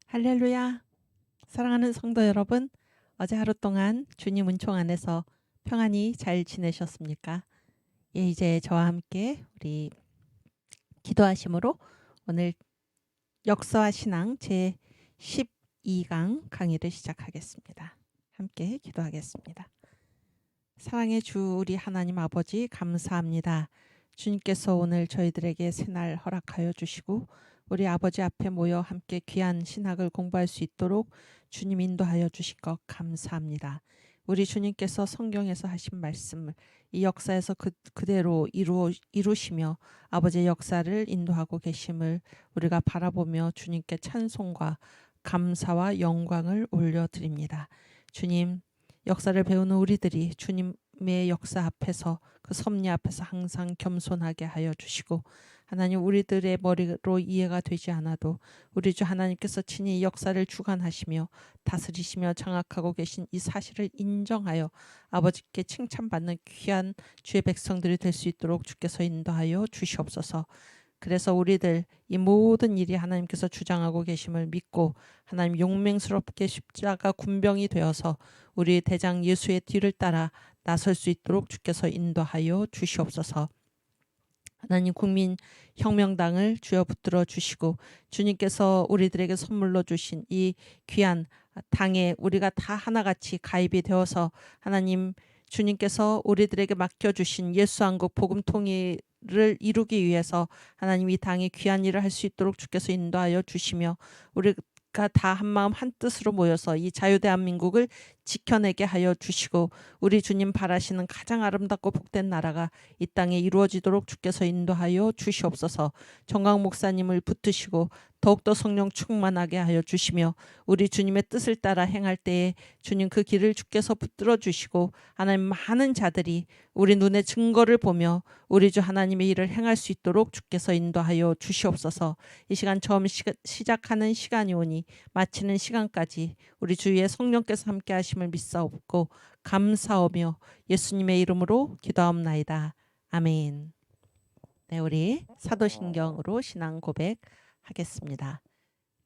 할렐루야! 사랑하는 성도 여러분, 어제 하루 동안 주님 은총 안에서 평안히 잘 지내셨습니까? 예, 이제 저와 함께 우리 기도하심으로 오늘 역사와 신앙 제 12강 강의를 시작하겠습니다. 함께 기도하겠습니다. 사랑의 주 우리 하나님 아버지 감사합니다. 주님께서 오늘 저희들에게 새날 허락하여 주시고 우리 아버지 앞에 모여 함께 귀한 신학을 공부할 수 있도록 주님 인도하여 주실 것 감사합니다. 우리 주님께서 성경에서 하신 말씀을 이 역사에서 그대로 이루시며 아버지의 역사를 인도하고 계심을 우리가 바라보며 주님께 찬송과 감사와 영광을 올려드립니다. 주님, 역사를 배우는 우리들이 주님의 역사 앞에서 그 섭리 앞에서 항상 겸손하게 하여 주시고, 하나님 우리들의 머리로 이해가 되지 않아도 우리 주 하나님께서 친히 이 역사를 주관하시며 다스리시며 장악하고 계신 이 사실을 인정하여 아버지께 칭찬받는 귀한 주의 백성들이 될 수 있도록 주께서 인도하여 주시옵소서. 그래서 우리들 이 모든 일이 하나님께서 주장하고 계심을 믿고 하나님 용맹스럽게 십자가 군병이 되어서 우리 대장 예수의 뒤를 따라 나설 수 있도록 주께서 인도하여 주시옵소서. 하나님 국민혁명당을 주여 붙들어 주시고 주님께서 우리들에게 선물로 주신 이 귀한 당에 우리가 다 하나같이 가입이 되어서 하나님 주님께서 우리들에게 맡겨주신 예수한국 복음통일을 이루기 위해서 하나님 이 당의 귀한 일을 할 수 있도록 주께서 인도하여 주시며 우리가 다 한마음 한뜻으로 모여서 이 자유대한민국을 지켜내게 하여 주시고 우리 주님 바라시는 가장 아름답고 복된 나라가 이 땅에 이루어지도록 주께서 인도하여 주시옵소서. 정강 목사님을 붙드시고 더욱더 성령 충만하게 하여 주시며 우리 주님의 뜻을 따라 행할 때에 주님 그 길을 주께서 붙들어 주시고 하나님 많은 자들이 우리 눈의 증거를 보며 우리 주 하나님의 일을 행할 수 있도록 주께서 인도하여 주시옵소서. 이 시간 처음 시작하는 시간이 오니 마치는 시간까지 우리 주의 성령께서 함께 하심을 믿사옵고 감사하며 예수님의 이름으로 기도하옵나이다. 아멘. 네, 우리 사도신경으로 신앙 고백하겠습니다.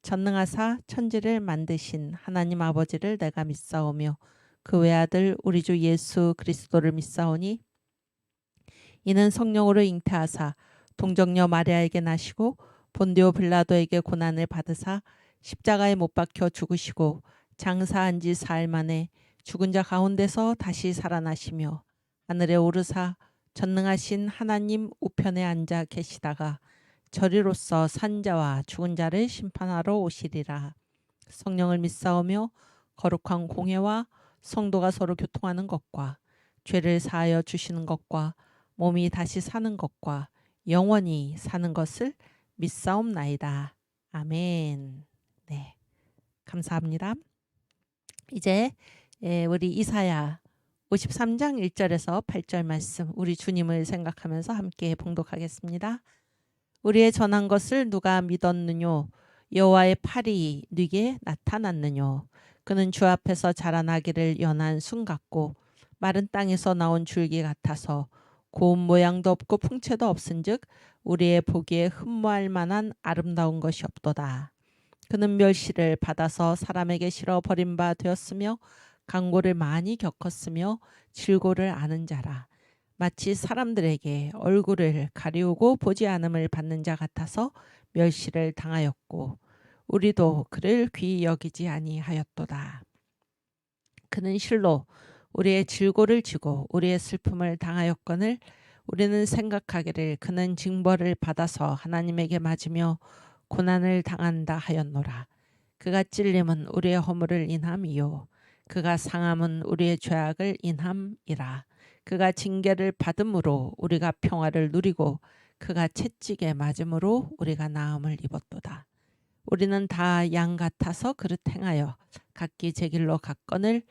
전능하사 천지를 만드신 하나님 아버지를 내가 믿사오며 그 외아들 우리 주 예수 그리스도를 믿사오니 이는 성령으로 잉태하사 동정녀 마리아에게 나시고 본디오 빌라도에게 고난을 받으사 십자가에 못 박혀 죽으시고 장사한 지 사흘 만에 죽은 자 가운데서 다시 살아나시며 하늘에 오르사 전능하신 하나님 우편에 앉아 계시다가 저리로서 산자와 죽은 자를 심판하러 오시리라. 성령을 믿사오며 거룩한 공회와 성도가 서로 교통하는 것과 죄를 사하여 주시는 것과 몸이 다시 사는 것과 영원히 사는 것을 믿사옵나이다. 아멘. 네, 감사합니다. 이제 우리 이사야 53장 1절에서 8절 말씀 우리 주님을 생각하면서 함께 봉독하겠습니다. 우리의 전한 것을 누가 믿었느뇨? 여호와의 팔이 네게 나타났느뇨? 그는 주 앞에서 자라나기를 연한 순 같고 마른 땅에서 나온 줄기 같아서 고운 모양도 없고 풍채도 없은즉 우리의 보기에 흠모할 만한 아름다운 것이 없도다. 그는 멸시를 받아서 사람에게 실어 버린 바 되었으며 강고를 많이 겪었으며 질고를 아는 자라. 마치 사람들에게 얼굴을 가리우고 보지 않음을 받는 자 같아서 멸시를 당하였고 우리도 그를 귀히 여기지 아니하였도다. 그는 실로 우리의 질고를 지고 우리의 슬픔을 당하였거늘 우리는 생각하기를 그는 징벌을 받아서 하나님에게 맞으며 고난을 당한다 하였노라. 그가 찔림은 우리의 허물을 인함이요 그가 상함은 우리의 죄악을 인함이라. 그가 징계를 받음으로 우리가 평화를 누리고 그가 채찍에 맞음으로 우리가 나음을 입었도다. 우리는 다 양 같아서 그릇 행하여 각기 제 길로 갔거늘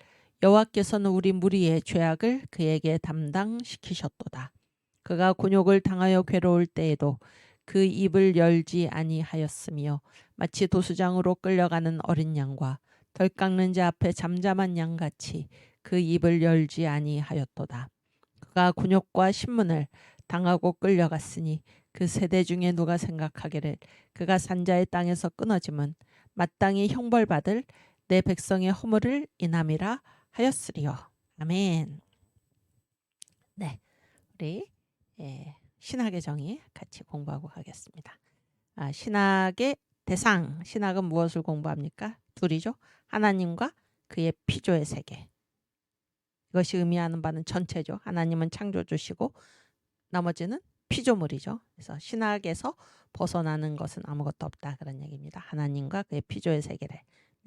여호와께서는 우리 무리의 죄악을 그에게 담당시키셨도다. 그가 곤욕을 당하여 괴로울 때에도 그 입을 열지 아니하였으며 마치 도수장으로 끌려가는 어린 양과 덜 깎는 자 앞에 잠잠한 양같이 그 입을 열지 아니하였도다. 그가 곤욕과 신문을 당하고 끌려갔으니 그 세대 중에 누가 생각하기를 그가 산자의 땅에서 끊어짐은 마땅히 형벌받을 내 백성의 허물을 인함이라 하였으리요. 아멘. 네, 우리 신학의 정의 같이 공부하고 가겠습니다. 신학의 대상, 신학은 무엇을 공부합니까? 둘이죠. 하나님과 그의 피조의 세계. 이것이 의미하는 바는 전체죠. 하나님은 창조주시고 나머지는 피조물이죠. 그래서 신학에서 벗어나는 것은 아무것도 없다, 그런 얘기입니다. 하나님과 그의 피조의 세계를.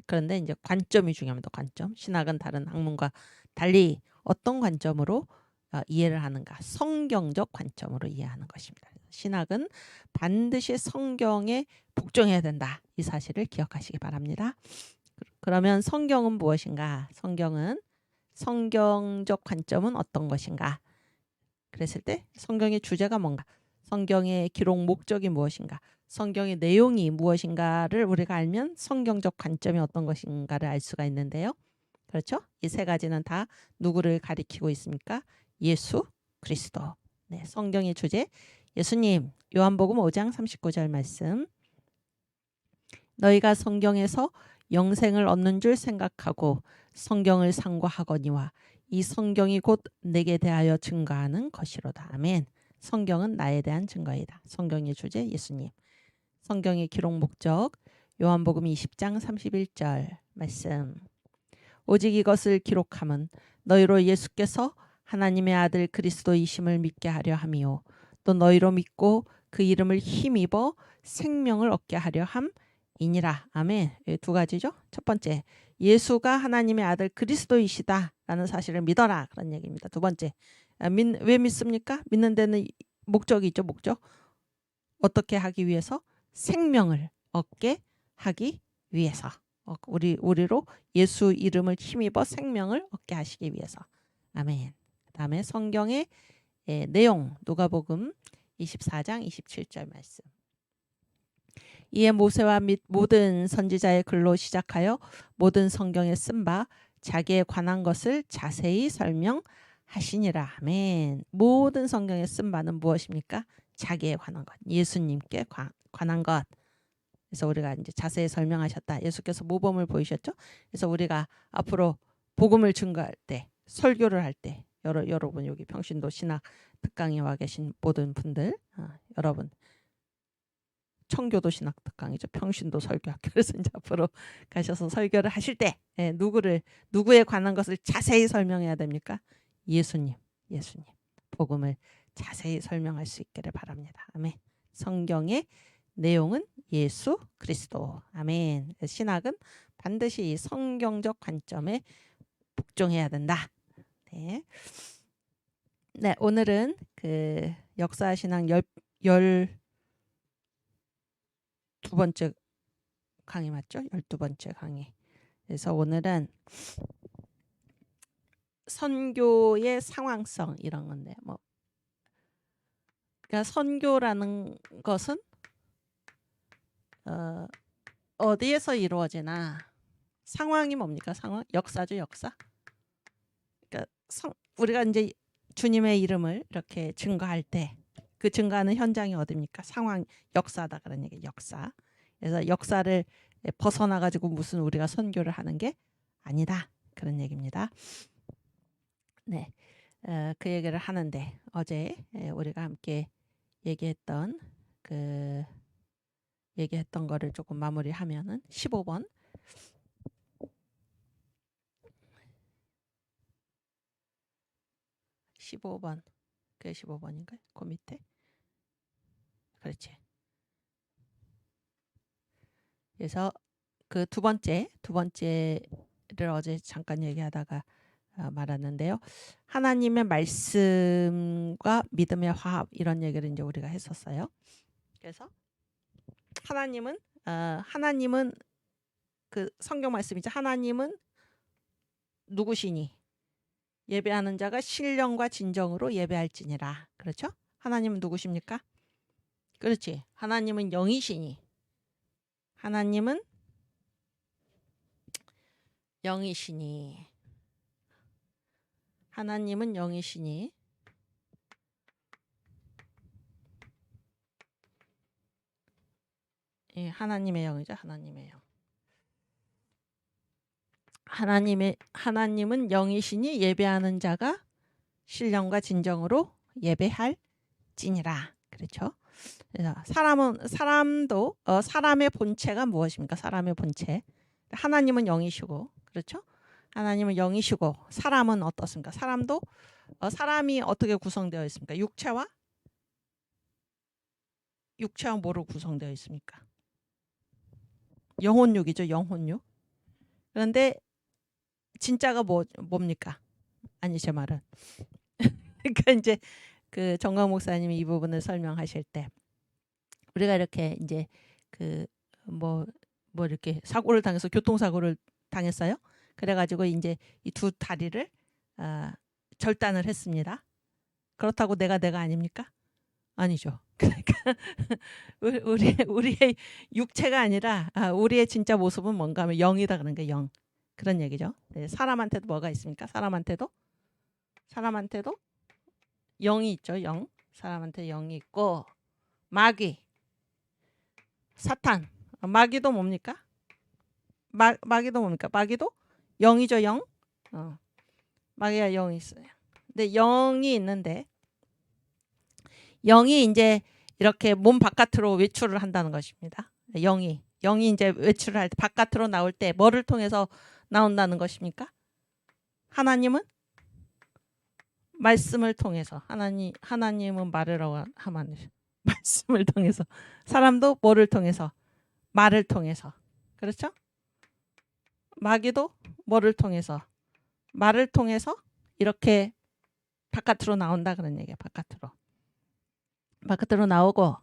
그런데 이제 관점이 중요합니다. 관점. 신학은 다른 학문과 달리 어떤 관점으로 이해를 하는가? 성경적 관점으로 이해하는 것입니다. 신학은 반드시 성경에 복종해야 된다. 이 사실을 기억하시기 바랍니다. 그러면 성경은 무엇인가? 성경은 성경적 관점은 어떤 것인가? 그랬을 때 성경의 주제가 뭔가? 성경의 기록 목적이 무엇인가? 성경의 내용이 무엇인가를 우리가 알면 성경적 관점이 어떤 것인가를 알 수가 있는데요. 그렇죠? 이 세 가지는 다 누구를 가리키고 있습니까? 예수 그리스도. 네, 성경의 주제 예수님. 요한복음 5장 39절 말씀. 너희가 성경에서 영생을 얻는 줄 생각하고 성경을 상고하거니와 이 성경이 곧 내게 대하여 증거하는 것이로다. 아멘. 성경은 나에 대한 증거이다. 성경의 주제 예수님. 성경의 기록 목적 요한복음 20장 31절 말씀. 오직 이것을 기록함은 너희로 예수께서 하나님의 아들 그리스도이심을 믿게 하려 함이요 또 너희로 믿고 그 이름을 힘입어 생명을 얻게 하려 함이니라. 아멘. 두 가지죠. 첫 번째, 예수가 하나님의 아들 그리스도이시다라는 사실을 믿어라, 그런 얘기입니다. 두 번째, 왜 믿습니까? 믿는 데는 목적이 있죠. 목적. 어떻게 하기 위해서? 생명을 얻게 하기 위해서. 우리로 예수 이름을 힘입어 생명을 얻게 하시기 위해서. 아멘. 그다음에 성경의 내용 누가복음 24장 27절 말씀. 이에 모세와 및 모든 선지자의 글로 시작하여 모든 성경에 쓴 바 자기에 관한 것을 자세히 설명하시니라. 아멘. 모든 성경에 쓴 바는 무엇입니까? 자기에 관한 것, 예수님께 관한 것. 그래서 우리가 이제 자세히 설명하셨다. 예수께서 모범을 보이셨죠. 그래서 우리가 앞으로 복음을 증거할 때, 설교를 할 때, 여러분 여기 평신도 신학 특강에 와 계신 모든 분들, 여러분 청교도 신학 특강이죠. 평신도 설교학교. 그래서 이제 앞으로 가셔서 설교를 하실 때 누구에 관한 것을 자세히 설명해야 됩니까? 예수님, 복음을 자세히 설명할 수 있기를 바랍니다. 아멘. 성경의 내용은 예수 그리스도. 아멘. 신학은 반드시 이 성경적 관점에 복종해야 된다. 네. 네, 오늘은 그 역사 신학 12번째 강의 맞죠? 12번째 강의. 그래서 오늘은 선교의 상황성 이런 건데 그러니까 선교라는 것은 어디에서 이루어지나 상황이 뭡니까? 상황? 역사죠, 역사. 그러니까 우리가 이제 주님의 이름을 이렇게 증거할 때 그 증거하는 현장이 어디입니까? 상황, 역사다, 그런 얘기. 역사. 그래서 역사를 벗어나 가지고 무슨 우리가 선교를 하는 게 아니다, 그런 얘기입니다. 네, 그 얘기를 하는데 어제 우리가 함께 얘기했던 거를 조금 마무리하면은 15번. 그게 15번인가요? 그 밑에. 그렇지. 그래서 그 두 번째를 어제 잠깐 얘기하다가 말았는데요. 하나님의 말씀과 믿음의 화합, 이런 얘기를 이제 우리가 했었어요. 그래서 하나님은 그 성경 말씀이죠. 하나님은 누구시니? 예배하는 자가 신령과 진정으로 예배할지니라. 그렇죠? 하나님은 누구십니까? 그렇지. 하나님은 영이시니. 하나님은 영이시니. 하나님은 영이시니. 예, 하나님의 영이죠. 하나님의 영. 하나님은 영이시니 예배하는 자가 신령과 진정으로 예배할지니라. 그렇죠? 그래서 사람도 사람의 본체가 무엇입니까? 사람의 본체. 하나님은 영이시고, 그렇죠? 하나님은 영이시고 사람은 어떻습니까? 사람도 사람이 어떻게 구성되어 있습니까? 육체와 뭐로 구성되어 있습니까? 영혼육이죠, 영혼육. 그런데 진짜가 뭡니까? 아니, 제 말은 그러니까 이제 그 정광 목사님이 이 부분을 설명하실 때 우리가 이렇게 이제 그 뭐 이렇게 사고를 당해서 교통사고를 당했어요. 그래가지고 이제 이 두 다리를 절단을 했습니다. 그렇다고 내가 아닙니까? 아니죠. 그러니까 우리의 육체가 아니라 우리의 진짜 모습은 뭔가 하면 영이다 그런 게 영. 그런 얘기죠. 네, 사람한테도 뭐가 있습니까? 사람한테도 영이 있죠. 영. 사람한테 영이 있고 마귀, 사탄. 마귀도 뭡니까? 마귀도 뭡니까? 마귀도 영이죠. 영. 마귀가 영이 있어요. 근데 영이 있는데 영이 이제 이렇게 몸 바깥으로 외출을 한다는 것입니다. 영이 이제 외출을 할 때 바깥으로 나올 때 뭐를 통해서 나온다는 것입니까? 하나님은 말씀을 통해서 하나님은 말이라고 하면 말씀을 통해서 사람도 뭐를 통해서 말을 통해서 그렇죠? 마귀도 뭐를 통해서 말을 통해서 이렇게 바깥으로 나온다 그런 얘기야. 바깥으로 나오고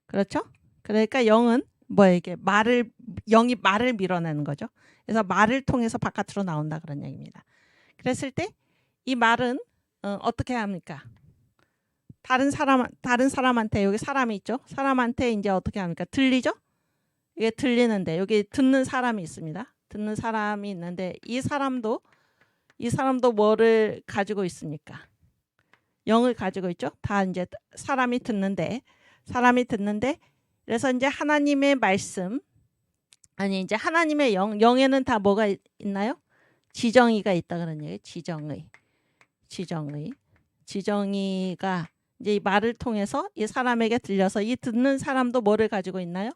그렇죠? 그러니까 영은 뭐에게 영이 말을 밀어내는 거죠. 그래서 말을 통해서 바깥으로 나온다 그런 얘기입니다. 그랬을 때 이 말은 어떻게 합니까? 다른 사람한테 여기 사람이 있죠. 사람한테 이제 어떻게 합니까? 들리죠? 이게 들리는데 여기 듣는 사람이 있습니다. 듣는 사람이 있는데 이 사람도 뭐를 가지고 있습니까? 영을 가지고 있죠. 다 이제 사람이 듣는데 그래서 이제 하나님의 말씀 이제 하나님의 영에는 다 뭐가 있나요? 지정의가 있다 그런 얘기예요. 지정의가 이제 이 말을 통해서 이 사람에게 들려서 이 듣는 사람도 뭐를 가지고 있나요?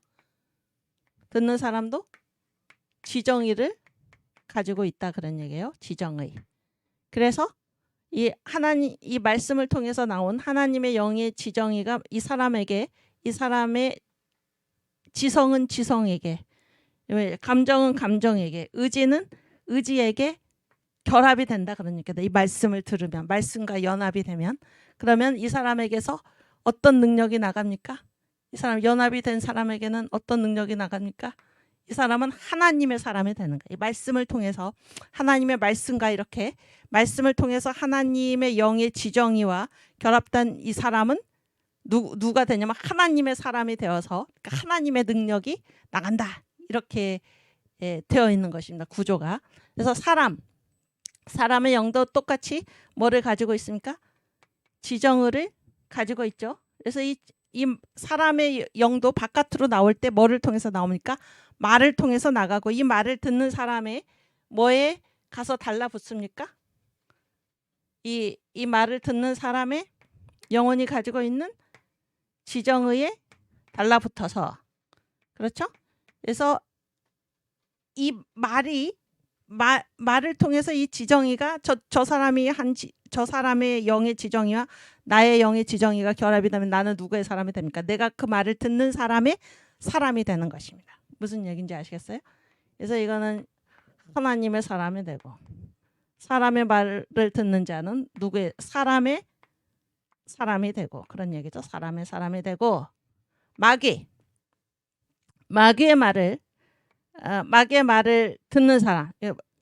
듣는 사람도 지정의를 가지고 있다 그런 얘기예요. 지정의. 그래서 이 말씀을 통해서 나온 하나님의 영의 지정의가 이 사람의 지성은 지성에게, 감정은 감정에게, 의지는 의지에게 결합이 된다 그러니까 이 말씀을 들으면 말씀과 연합이 되면 그러면 이 사람에게서 어떤 능력이 나갑니까? 이 사람 연합이 된 사람에게는 어떤 능력이 나갑니까? 이 사람은 하나님의 사람이 되는 거예요. 이 말씀을 통해서 하나님의 말씀과 이렇게 말씀을 통해서 하나님의 영의 지정의와 결합된 이 사람은 누가 되냐면 하나님의 사람이 되어서 그러니까 하나님의 능력이 나간다. 이렇게 되어 있는 것입니다. 구조가. 그래서 사람의 영도 똑같이 뭐를 가지고 있습니까? 지정의를 가지고 있죠. 그래서 이 사람의 영도 바깥으로 나올 때 뭐를 통해서 나옵니까? 말을 통해서 나가고 이 말을 듣는 사람의 뭐에 가서 달라붙습니까? 이 말을 듣는 사람의 영혼이 가지고 있는 지정의에 달라붙어서 그렇죠? 그래서 이 말을 통해서 이 지정의가 저 사람의 영의 지정의와 나의 영의 지정의가 결합이 되면 나는 누구의 사람이 됩니까? 내가 그 말을 듣는 사람의 사람이 되는 것입니다. 무슨 얘기인지 아시겠어요? 그래서 이거는 하나님의 사람이 되고 사람의 말을 듣는 자는 누구의 사람의 사람이 되고 그런 얘기죠. 사람의 사람이 되고 마귀의 말을 듣는 사람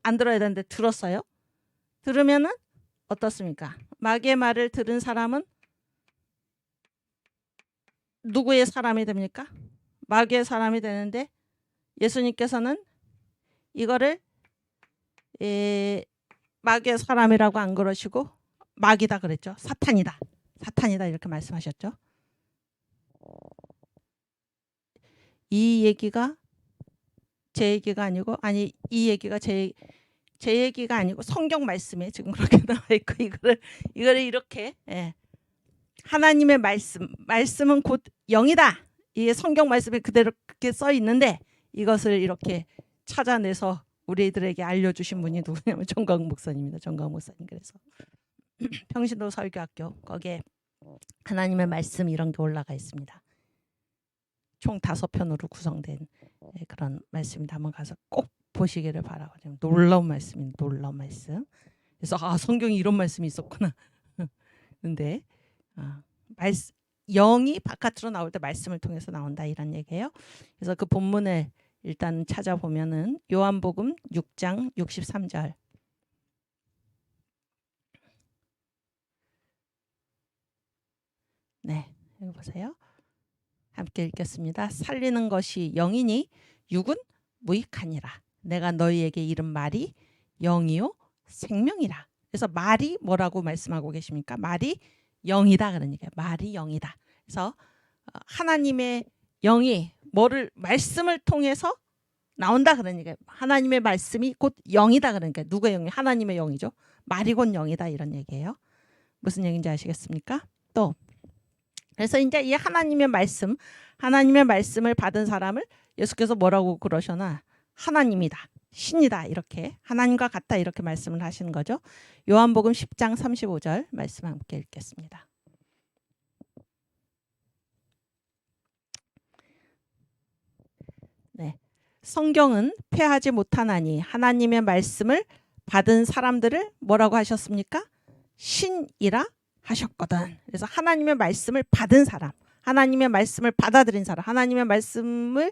안 들어야 되는데 들었어요. 들으면은 어떻습니까? 마귀의 말을 들은 사람은 누구의 사람이 됩니까? 마귀의 사람이 되는데 예수님께서는 이거를 마귀의 사람이라고 안 그러시고 마귀다 그랬죠. 사탄이다 이렇게 말씀하셨죠. 이 얘기가 제 얘기가 아니고 이 얘기가 제 얘기가 아니고 성경 말씀에 지금 그렇게 나와 있고 이거를 이렇게 하나님의 말씀은 곧 영이다. 이게 성경 말씀에 그대로 그렇게 써 있는데 이것을 이렇게 찾아내서 우리들에게 알려주신 분이 누구냐면 정광 목사님입니다. 정광 목사님. 그래서 평신도 설교학교 거기에 하나님의 말씀 이런 게 올라가 있습니다. 총 5편으로 구성된 그런 말씀입니다. 한번 가서 꼭 보시기를 바라고. 놀라운 말씀입니다. 놀라운 말씀. 그래서 성경에 이런 말씀이 있었구나. 근데 영이 바깥으로 나올 때 말씀을 통해서 나온다 이런 얘기예요. 그래서 그 본문을 일단 찾아보면은 요한복음 6장 63절. 네, 여기 보세요. 함께 읽겠습니다. 살리는 것이 영이니 육은 무익하니라. 내가 너희에게 이른 말이 영이요 생명이라. 그래서 말이 뭐라고 말씀하고 계십니까? 말이 영이다 그러니까 말이 영이다. 그래서 하나님의 영이 뭐를 말씀을 통해서 나온다 그러니까 하나님의 말씀이 곧 영이다 그러니까 누구의 영이? 하나님의 영이죠. 말이 곧 영이다 이런 얘기예요. 무슨 얘기인지 아시겠습니까? 또 그래서 이제 이 하나님의 말씀을 받은 사람을 예수께서 뭐라고 그러셔나 하나님이다, 신이다 이렇게 하나님과 같다 이렇게 말씀을 하시는 거죠. 요한복음 10장 35절 말씀 함께 읽겠습니다. 네, 성경은 폐하지 못하나니 하나님의 말씀을 받은 사람들을 뭐라고 하셨습니까? 신이라 하셨거든. 그래서 하나님의 말씀을 받은 사람, 하나님의 말씀을 받아들인 사람, 하나님의 말씀을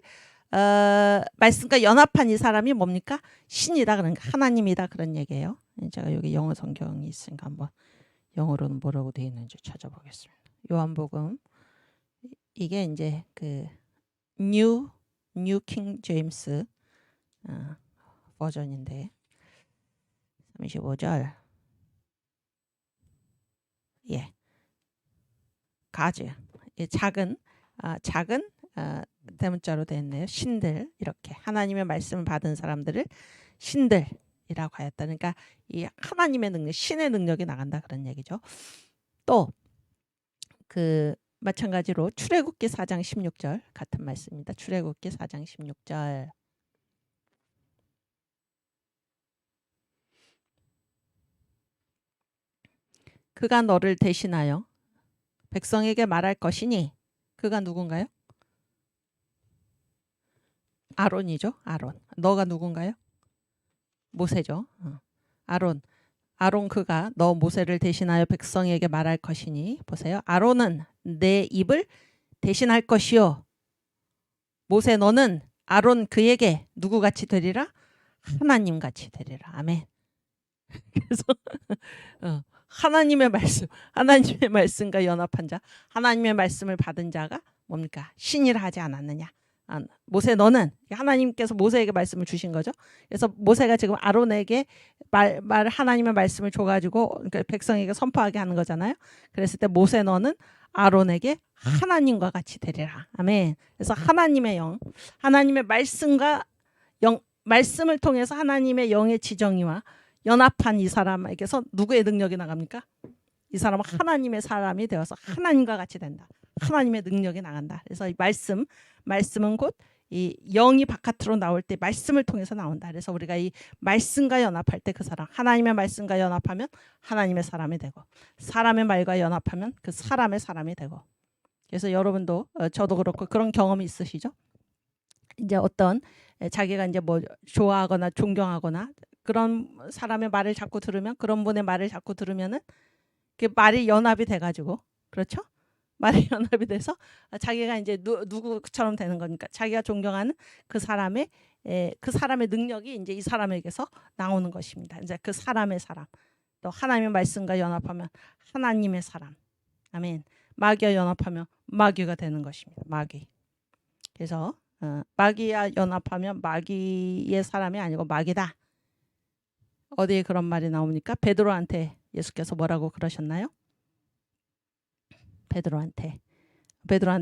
말씀과 연합한 이 사람이 뭡니까? 신이다 그러니까 하나님이다 그런 얘기예요. 제가 여기 영어 성경이 있으니까 한번 영어로는 뭐라고 되어 있는지 찾아보겠습니다. 요한복음 이게 이제 그 뉴 킹 제임스 버전인데 35절 가즈 작은 대문자로 되어 있네요. 신들 이렇게 하나님의 말씀을 받은 사람들을 신들이라고 하였다. 그러니까 이 하나님의 능력, 신의 능력이 나간다 그런 얘기죠. 또 그 마찬가지로 출애굽기 4장 16절 같은 말씀입니다. 출애굽기 4장 16절 그가 너를 대신하여 백성에게 말할 것이니 그가 누군가요? 아론이죠. 아론. 너가 누군가요? 모세죠. 아론 그가 너 모세를 대신하여 백성에게 말할 것이니 보세요. 아론은 내 입을 대신할 것이요. 모세 너는 아론 그에게 누구같이 되리라? 하나님같이 되리라. 아멘. 그래서 하나님의 말씀과 연합한 자, 하나님의 말씀을 받은 자가 뭡니까? 신이라 하지 않았느냐? 모세 너는 하나님께서 모세에게 말씀을 주신 거죠. 그래서 모세가 지금 아론에게 하나님의 말씀을 줘가지고 그러니까 백성에게 선포하게 하는 거잖아요. 그랬을 때 모세 너는 아론에게 하나님과 같이 되리라. 아멘. 그래서 하나님의 영, 하나님의 말씀을 통해서 하나님의 영의 지정이와 연합한 이 사람에게서 누구의 능력이 나갑니까? 이 사람은 하나님의 사람이 되어서 하나님과 같이 된다. 하나님의 능력이 나간다. 그래서 이 말씀은 곧 이 영이 바깥으로 나올 때 말씀을 통해서 나온다. 그래서 우리가 이 말씀과 연합할 때 그 사람, 하나님의 말씀과 연합하면 하나님의 사람이 되고 사람의 말과 연합하면 그 사람의 사람이 되고. 그래서 여러분도 저도 그렇고 그런 경험이 있으시죠? 이제 어떤 자기가 이제 뭐 좋아하거나 존경하거나 그런 사람의 말을 자꾸 들으면 그런 분의 말을 자꾸 들으면은 그 말이 연합이 돼가지고 그렇죠? 말이 연합이 돼서 자기가 이제 누구처럼 되는 거니까 자기가 존경하는 그 사람의 능력이 이제 이 사람에게서 나오는 것입니다. 이제 그 사람의 사람 또 하나님의 말씀과 연합하면 하나님의 사람 아멘. 마귀와 연합하면 마귀가 되는 것입니다. 마귀. 그래서 마귀와 연합하면 마귀의 사람이 아니고 마귀다. 어디에 그런 말이 나옵니까? 베드로한테 예수께서 뭐라고 그러셨나요? 베드로한테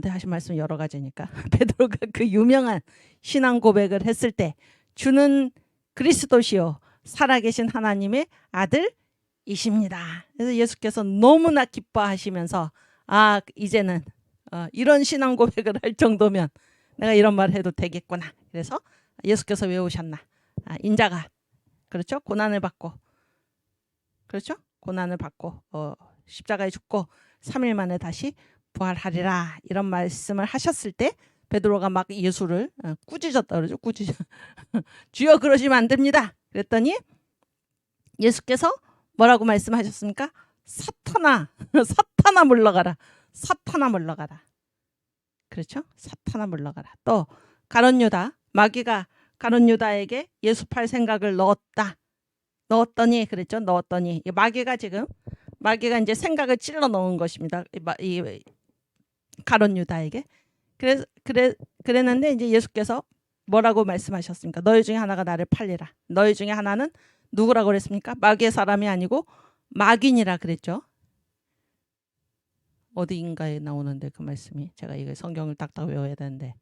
하신 말씀 여러 가지니까 베드로가 그 유명한 신앙 고백을 했을 때 주는 그리스도시요 살아계신 하나님의 아들이십니다. 그래서 예수께서 너무나 기뻐하시면서 이제는 이런 신앙 고백을 할 정도면 내가 이런 말 해도 되겠구나. 그래서 예수께서 왜 오셨나? 인자가 그렇죠? 고난을 받고 그렇죠? 고난을 받고 십자가에 죽고 3일 만에 다시 부활하리라 이런 말씀을 하셨을 때 베드로가 막 예수를 꾸짖었다 그러죠. 꾸짖어. 주여 그러시면 안 됩니다. 그랬더니 예수께서 뭐라고 말씀하셨습니까? 사탄아 사탄아 물러가라. 사탄아 물러가라. 그렇죠? 사탄아 물러가라. 또 가룟 유다 마귀가 가룟 유다에게 예수 팔 생각을 넣었더니 그랬죠. 넣었더니 마귀가 이제 생각을 찔러 넣은 것입니다. 이 가룟 유다에게. 그랬는데 이제 예수께서 뭐라고 말씀하셨습니까? 너희 중에 하나가 나를 팔리라. 너희 중에 하나는 누구라고 그랬습니까? 마귀의 사람이 아니고 마귀니라 그랬죠. 어디인가에 나오는데 그 말씀이 제가 이거 성경을 딱딱 외워야 되는데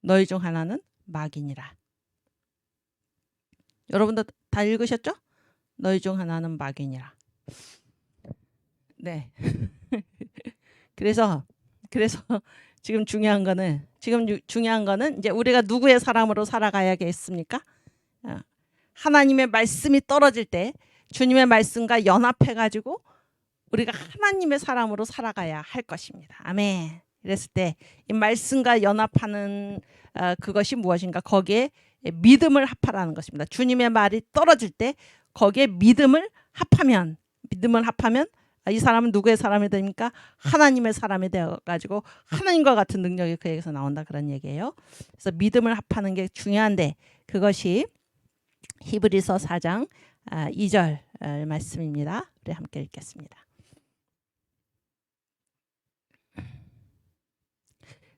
너희 중 하나는 마귀니라. 여러분도 다 읽으셨죠? 너희 중 하나는 마귀니라. 네. 그래서 지금 중요한 거는 이제 우리가 누구의 사람으로 살아가야겠습니까? 하나님의 말씀이 떨어질 때 주님의 말씀과 연합해 가지고 우리가 하나님의 사람으로 살아가야 할 것입니다. 아멘. 그랬을 때 이 말씀과 연합하는 그것이 무엇인가? 거기에 믿음을 합하라는 것입니다. 주님의 말이 떨어질 때 거기에 믿음을 합하면 이 사람은 누구의 사람이 됩니까? 하나님의 사람이 되어가지고 하나님과 같은 능력이 그에게서 나온다 그런 얘기예요. 그래서 믿음을 합하는 게 중요한데 그것이 히브리서 4장 2절 말씀입니다. 우리 함께 읽겠습니다.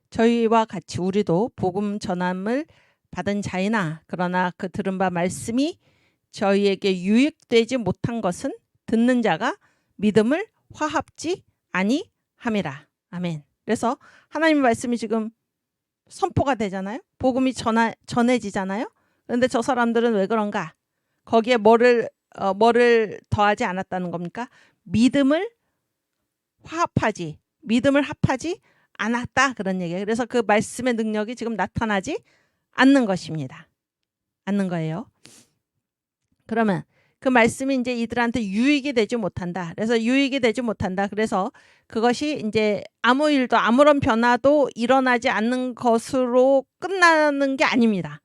저희와 같이 우리도 복음 전함을 받은 자이나 그러나 그 들은 바 말씀이 저희에게 유익되지 못한 것은 듣는 자가 믿음을 화합지 아니함이라. 아멘. 그래서 하나님의 말씀이 지금 선포가 되잖아요. 복음이 전해지잖아요. 그런데 저 사람들은 왜 그런가? 거기에 뭐를 더하지 않았다는 겁니까? 믿음을 합하지 않았다 그런 얘기예요. 그래서 그 말씀의 능력이 지금 나타나지 않는 것입니다. 않는 거예요. 그러면 그 말씀이 이제 이들한테 유익이 되지 못한다. 그래서 그것이 이제 아무 일도 아무런 변화도 일어나지 않는 것으로 끝나는 게 아닙니다.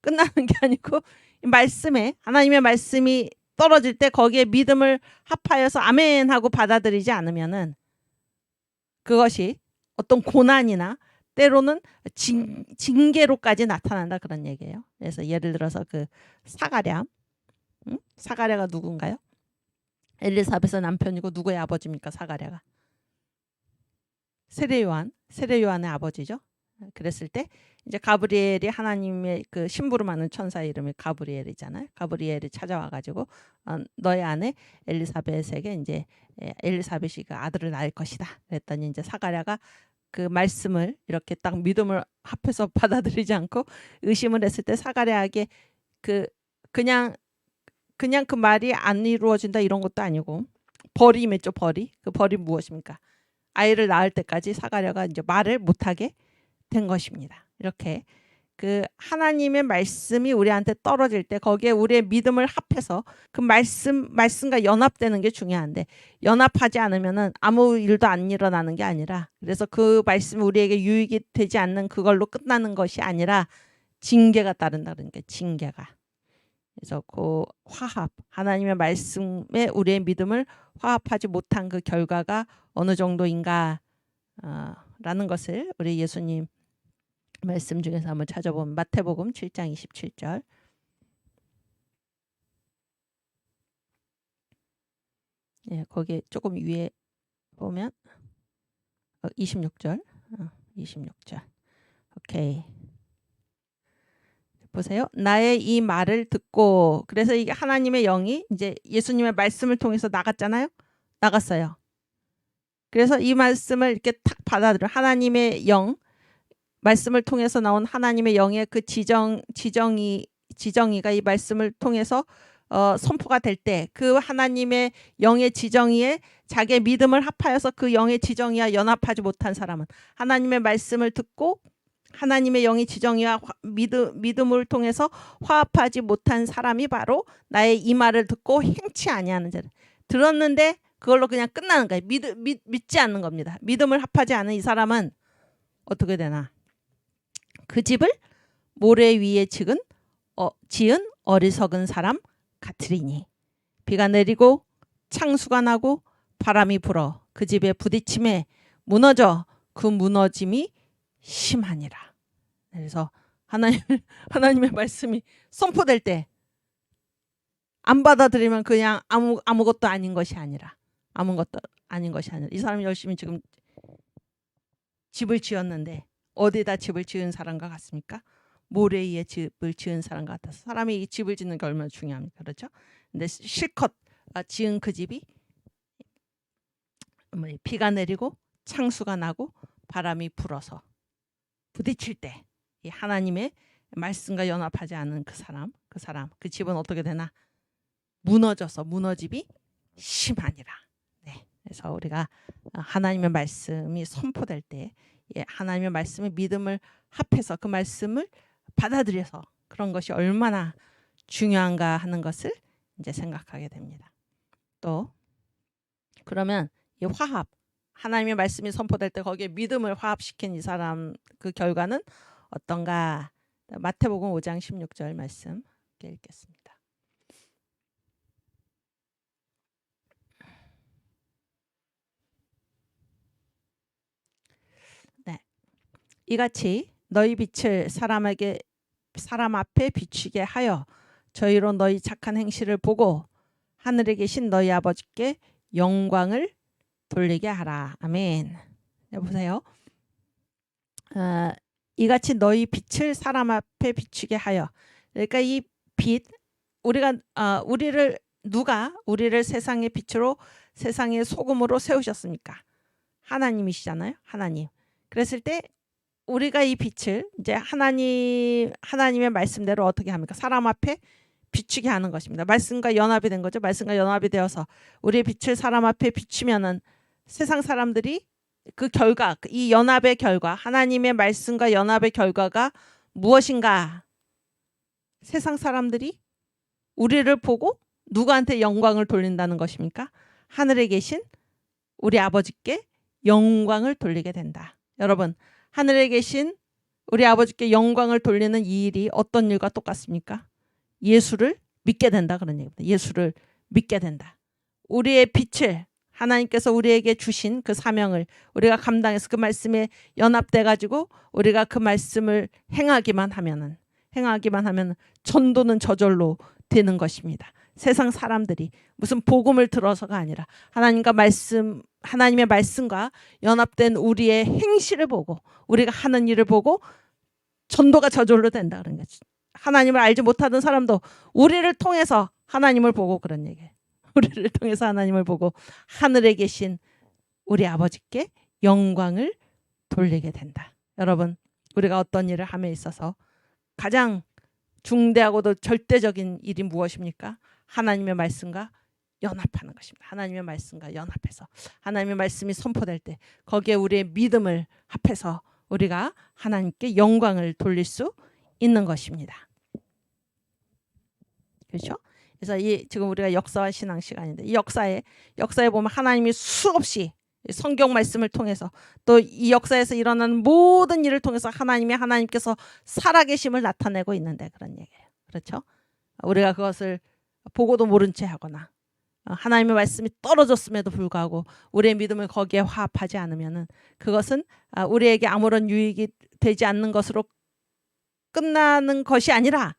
끝나는 게 아니고 하나님의 말씀이 떨어질 때 거기에 믿음을 합하여서 아멘 하고 받아들이지 않으면은 그것이 어떤 고난이나 때로는 징계로까지 나타난다 그런 얘기예요. 그래서 예를 들어서 그 사가랴가 누군가요? 엘리사벳의 남편이고 누구의 아버지입니까? 사가랴가 세례요한의 아버지죠. 그랬을 때 이제 가브리엘이 하나님의 그 심부름하는 천사의 이름이 가브리엘이잖아요. 가브리엘이 찾아와가지고 너의 아내 엘리사벳에게 이제 엘리사벳이 그 아들을 낳을 것이다. 그랬더니 이제 사가랴가 그 말씀을 이렇게 딱 믿음을 합해서 받아들이지 않고 의심을 했을 때 사가랴에게 그냥 그 말이 안 이루어진다 이런 것도 아니고 벌이 맺죠. 그 벌이 무엇입니까? 아이를 낳을 때까지 사가랴가 이제 말을 못하게 된 것입니다. 이렇게 그 하나님의 말씀이 우리한테 떨어질 때 거기에 우리의 믿음을 합해서 그 말씀과 연합되는 게 중요한데 연합하지 않으면은 아무 일도 안 일어나는 게 아니라 그래서 그 말씀이 우리에게 유익이 되지 않는 그걸로 끝나는 것이 아니라 징계가 따른다는 게 징계가. 그래서 그 하나님의 말씀에 우리의 믿음을 화합하지 못한 그 결과가 어느 정도인가 라는 것을 우리 예수님 말씀 중에서 한번 찾아보면 마태복음 7장 27절 거기에 조금 위에 보면 26절 26절 오케이 보세요. 나의 이 말을 듣고 그래서 이게 하나님의 영이 이제 예수님의 말씀을 통해서 나갔어요. 그래서 이 말씀을 이렇게 탁 받아들여 하나님의 영 말씀을 통해서 나온 하나님의 영의 그 지정이가 이 말씀을 통해서 선포가 될 때 그 하나님의 영의 지정의에 자기의 믿음을 합하여서 그 영의 지정의와 연합하지 못한 사람은, 하나님의 말씀을 듣고 하나님의 영의 지정의와 믿음을 통해서 화합하지 못한 사람이 바로 나의 이 말을 듣고 행치 아니하는 자들. 들었는데 그걸로 그냥 끝나는 거예요. 믿지 않는 겁니다. 믿음을 합하지 않은 이 사람은 어떻게 되나? 그 집을 모래 위에 지은 어리석은 사람 같으리니 비가 내리고 창수가 나고 바람이 불어 그 집에 부딪힘에 무너져 그 무너짐이 심하니라. 그래서 하나님의 말씀이 선포될 때 안 받아들이면 그냥 아무것도 아닌 것이 아니라 이 사람이 열심히 지금 집을 지었는데 어디다 집을 지은 사람과 같습니까? 모래 위에 집을 지은 사람과 같아서, 사람이 이 집을 짓는 게 얼마나 중요합니까? 그렇죠? 근데 실컷 지은 그 집이 비가 내리고 창수가 나고 바람이 불어서 부딪힐 때 이 하나님의 말씀과 연합하지 않은 그 집은 어떻게 되나? 무너져서 무너짐이 심하니라. 네. 그래서 우리가 하나님의 말씀이 선포될 때 하나님의 말씀에 믿음을 합해서 그 말씀을 받아들여서 그런 것이 얼마나 중요한가 하는 것을 이제 생각하게 됩니다. 또 그러면 이 화합, 하나님의 말씀이 선포될 때 거기에 믿음을 화합시킨 이 사람 그 결과는 어떤가? 마태복음 5장 16절 말씀 읽겠습니다. 네, 이같이 너희 빛을 사람 앞에 비추게 하여 저희로 너희 착한 행실을 보고 하늘에 계신 너희 아버지께 영광을 돌리게 하라. 아멘. 보세요. 이같이 너희 빛을 사람 앞에 비추게 하여. 그러니까 이 빛, 누가 우리를 세상의 빛으로 세상의 소금으로 세우셨습니까? 하나님이시잖아요. 하나님. 그랬을 때 우리가 이 빛을 이제 하나님의 말씀대로 어떻게 합니까? 사람 앞에 비추게 하는 것입니다. 말씀과 연합이 된 거죠. 말씀과 연합이 되어서 우리의 빛을 사람 앞에 비추면은 세상 사람들이 그 결과, 이 연합의 결과, 하나님의 말씀과 연합의 결과가 무엇인가? 세상 사람들이 우리를 보고 누구한테 영광을 돌린다는 것입니까? 하늘에 계신 우리 아버지께 영광을 돌리게 된다. 여러분, 하늘에 계신 우리 아버지께 영광을 돌리는 이 일이 어떤 일과 똑같습니까? 예수를 믿게 된다, 그런 얘기입니다. 예수를 믿게 된다. 우리의 빛을 하나님께서 우리에게 주신 그 사명을 우리가 감당해서 그 말씀에 연합돼 가지고 우리가 그 말씀을 행하기만 하면 전도는 저절로 되는 것입니다. 세상 사람들이 무슨 복음을 들어서가 아니라 하나님의 말씀과 연합된 우리의 행실을 보고 우리가 하는 일을 보고 전도가 저절로 된다, 그런 거죠. 하나님을 알지 못하던 사람도 우리를 통해서 하나님을 보고, 그런 얘기예요. 우리를 통해서 하나님을 보고 하늘에 계신 우리 아버지께 영광을 돌리게 된다. 여러분, 우리가 어떤 일을 함에 있어서 가장 중대하고도 절대적인 일이 무엇입니까? 하나님의 말씀과 연합하는 것입니다. 하나님의 말씀과 연합해서 하나님의 말씀이 선포될 때 거기에 우리의 믿음을 합해서 우리가 하나님께 영광을 돌릴 수 있는 것입니다. 그렇죠? 그래서 지금 우리가 역사와 신앙 시간인데 이 역사에 보면 하나님이 수없이 성경 말씀을 통해서 또 이 역사에서 일어나는 모든 일을 통해서 하나님께서 살아계심을 나타내고 있는데, 그런 얘기예요. 그렇죠? 우리가 그것을 보고도 모른 채 하거나 하나님의 말씀이 떨어졌음에도 불구하고 우리의 믿음을 거기에 화합하지 않으면은 그것은 우리에게 아무런 유익이 되지 않는 것으로 끝나는 것이 아니라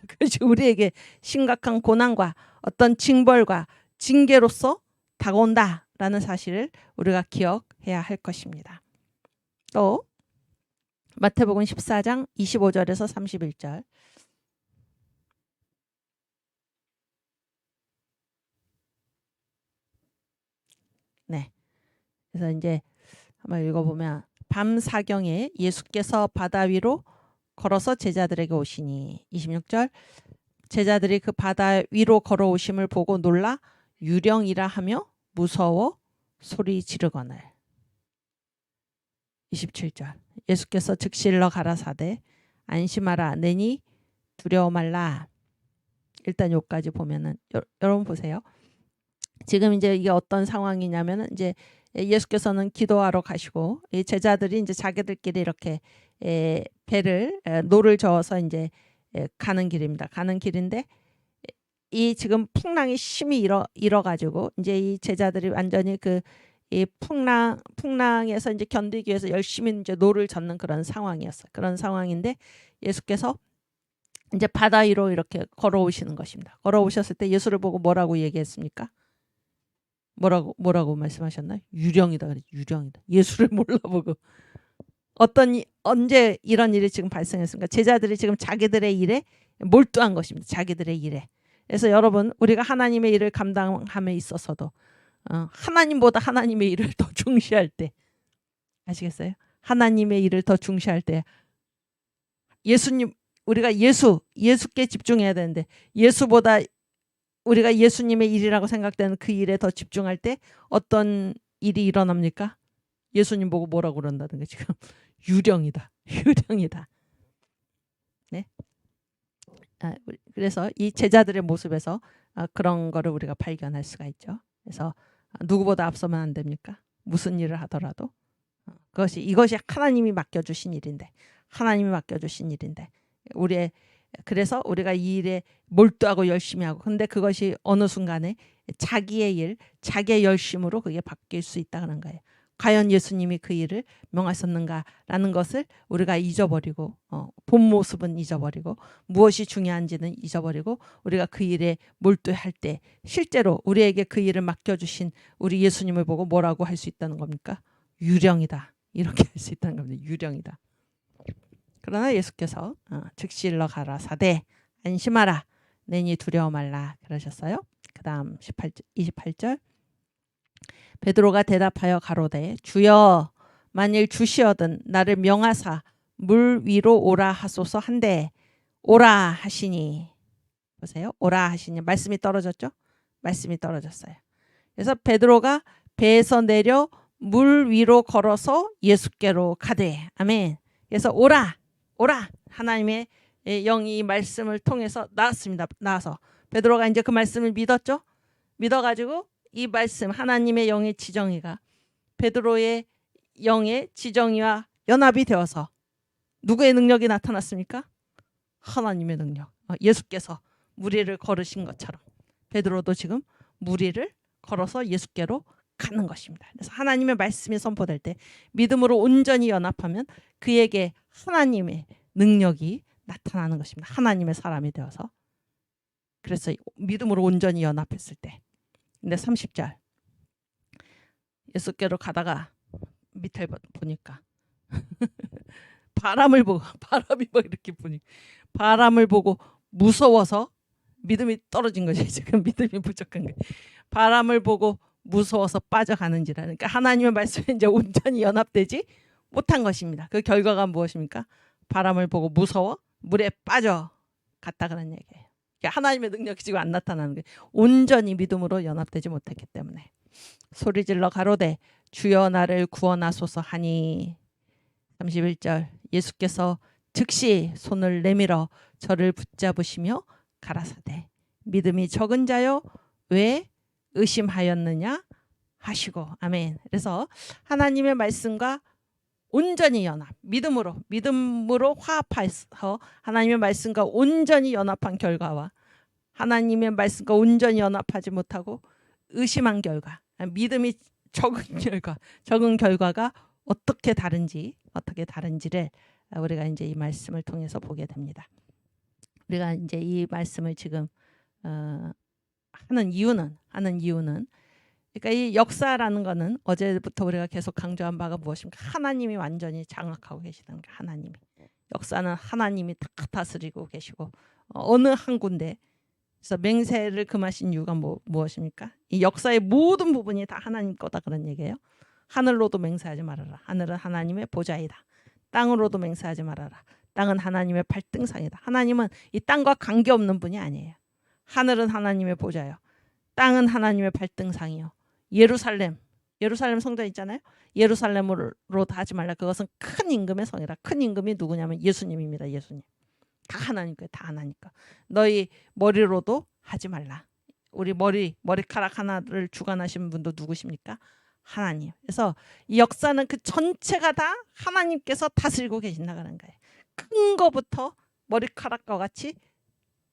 그것이 우리에게 심각한 고난과 어떤 징벌과 징계로서 다가온다라는 사실을 우리가 기억해야 할 것입니다. 또 마태복음 14장 25절에서 31절. 네. 그래서 이제 한번 읽어보면 밤 사경에 예수께서 바다 위로 걸어서 제자들에게 오시니 26절 제자들이 그 바다 위로 걸어오심을 보고 놀라 유령이라 하며 무서워 소리 지르거늘. 27절. 예수께서 즉시 일러 가라사대 안심하라 내니 두려워 말라. 일단 여기까지 보면은 여러분 보세요. 지금 이제 이게 어떤 상황이냐면은 이제 예수께서는 기도하러 가시고 이 제자들이 이제 자기들끼리 이렇게 배를 노를 저어서 이제 가는 길입니다. 가는 길인데 이 지금 풍랑이 심히 일어 가지고 이제 이 제자들이 완전히 그 이 풍랑에서 이제 견디기 위해서 열심히 이제 노를 젓는 그런 상황이었어요. 그런 상황인데 예수께서 이제 바다 위로 이렇게 걸어오시는 것입니다. 걸어오셨을 때 예수를 보고 뭐라고 얘기했습니까? 뭐라고 말씀하셨나요? 유령이다 그랬죠. 유령이다. 예수를 몰라보고 언제 이런 일이 지금 발생했습니까? 제자들이 지금 자기들의 일에 몰두한 것입니다. 자기들의 일에. 그래서 여러분 우리가 하나님의 일을 감당함에 있어서도 하나님보다 하나님의 일을 더 중시할 때 아시겠어요? 하나님의 일을 더 중시할 때 예수님 우리가 예수께 집중해야 되는데 예수보다 우리가 예수님의 일이라고 생각되는 그 일에 더 집중할 때 어떤 일이 일어납니까? 예수님 보고 뭐라고 그런다든가 지금 유령이다. 유령이다. 네. 그래서 이 제자들의 모습에서 그런 거를 우리가 발견할 수가 있죠. 그래서 누구보다 앞서면 안 됩니까? 무슨 일을 하더라도 이것이 하나님이 맡겨주신 일인데 하나님이 맡겨주신 일인데 그래서 우리가 이 일에 몰두하고 열심히 하고 근데 그것이 어느 순간에 자기의 일, 자기의 열심으로 그게 바뀔 수 있다는 거예요. 과연 예수님이 그 일을 명하셨는가라는 것을 우리가 잊어버리고 본 모습은 잊어버리고 무엇이 중요한지는 잊어버리고 우리가 그 일에 몰두할 때 실제로 우리에게 그 일을 맡겨주신 우리 예수님을 보고 뭐라고 할 수 있다는 겁니까? 유령이다. 이렇게 할 수 있다는 겁니다. 유령이다. 그러나 예수께서 즉시 일러 가라사대 안심하라 내니 두려워 말라 그러셨어요. 그 다음 28절 베드로가 대답하여 가로되 주여 만일 주시어든 나를 명하사 물 위로 오라 하소서 한데 오라 하시니 보세요. 오라 하시니 말씀이 떨어졌죠. 말씀이 떨어졌어요. 그래서 베드로가 배에서 내려 물 위로 걸어서 예수께로 가되 아멘. 그래서 오라 하나님의 영이 말씀을 통해서 나와서 베드로가 이제 그 말씀을 믿었죠. 믿어가지고 이 말씀 하나님의 영의 지정의가 베드로의 영의 지정의와 연합이 되어서 누구의 능력이 나타났습니까? 하나님의 능력. 예수께서 무리를 걸으신 것처럼 베드로도 지금 무리를 걸어서 예수께로 가는 것입니다. 그래서 하나님의 말씀이 선포될 때 믿음으로 온전히 연합하면 그에게 하나님의 능력이 나타나는 것입니다. 하나님의 사람이 되어서. 그래서 믿음으로 온전히 연합했을 때. 근데 30절 예수께로 가다가 밑을 보니까 바람이 막 이렇게 부니까 바람을 보고 무서워서 믿음이 떨어진 거죠. 지금 믿음이 부족한 거예요. 바람을 보고 무서워서 빠져가는지라. 그러니까 하나님의 말씀에 이제 온전히 연합되지 못한 것입니다. 그 결과가 무엇입니까? 바람을 보고 무서워 물에 빠져갔다 그런 얘기예요. 그러니까 하나님의 능력이 지금 안 나타나는 거예요. 온전히 믿음으로 연합되지 못했기 때문에. 소리질러 가로되 주여 나를 구원하소서 하니 31절 예수께서 즉시 손을 내밀어 저를 붙잡으시며 가라사대 믿음이 적은 자여 왜 의심하였느냐 하시고 아멘. 그래서 하나님의 말씀과 온전히 연합 믿음으로 화합해서 하나님의 말씀과 온전히 연합한 결과와 하나님의 말씀과 온전히 연합하지 못하고 의심한 결과 믿음이 적은 결과가 어떻게 다른지를 우리가 이제 이 말씀을 통해서 보게 됩니다. 우리가 이제 이 말씀을 지금 하는 이유는 그러니까 이 역사라는 거는 어제부터 우리가 계속 강조한 바가 무엇입니까? 하나님이 완전히 장악하고 계시다는 게 하나님이. 역사는 하나님이 다 다스리고 계시고 어느 한 군데 그래서 맹세를 금하신 이유가 무엇입니까? 이 역사의 모든 부분이 다 하나님 거다 그런 얘기예요. 하늘로도 맹세하지 말아라. 하늘은 하나님의 보좌이다. 땅으로도 맹세하지 말아라. 땅은 하나님의 발등상이다. 하나님은 이 땅과 관계없는 분이 아니에요. 하늘은 하나님의 보좌요. 땅은 하나님의 발등상이요. 예루살렘 성전 있잖아요. 예루살렘으로 다 하지 말라. 그것은 큰 임금의 성이라. 큰 임금이 누구냐면 예수님입니다. 예수님. 다 하나님 거예요. 다 하나님 거. 너희 머리로도 하지 말라. 우리 머리카락 하나를 주관하신 분도 누구십니까? 하나님. 그래서 이 역사는 그 전체가 다 하나님께서 다스리고 계신다는 거예요. 큰 거부터 머리카락과 같이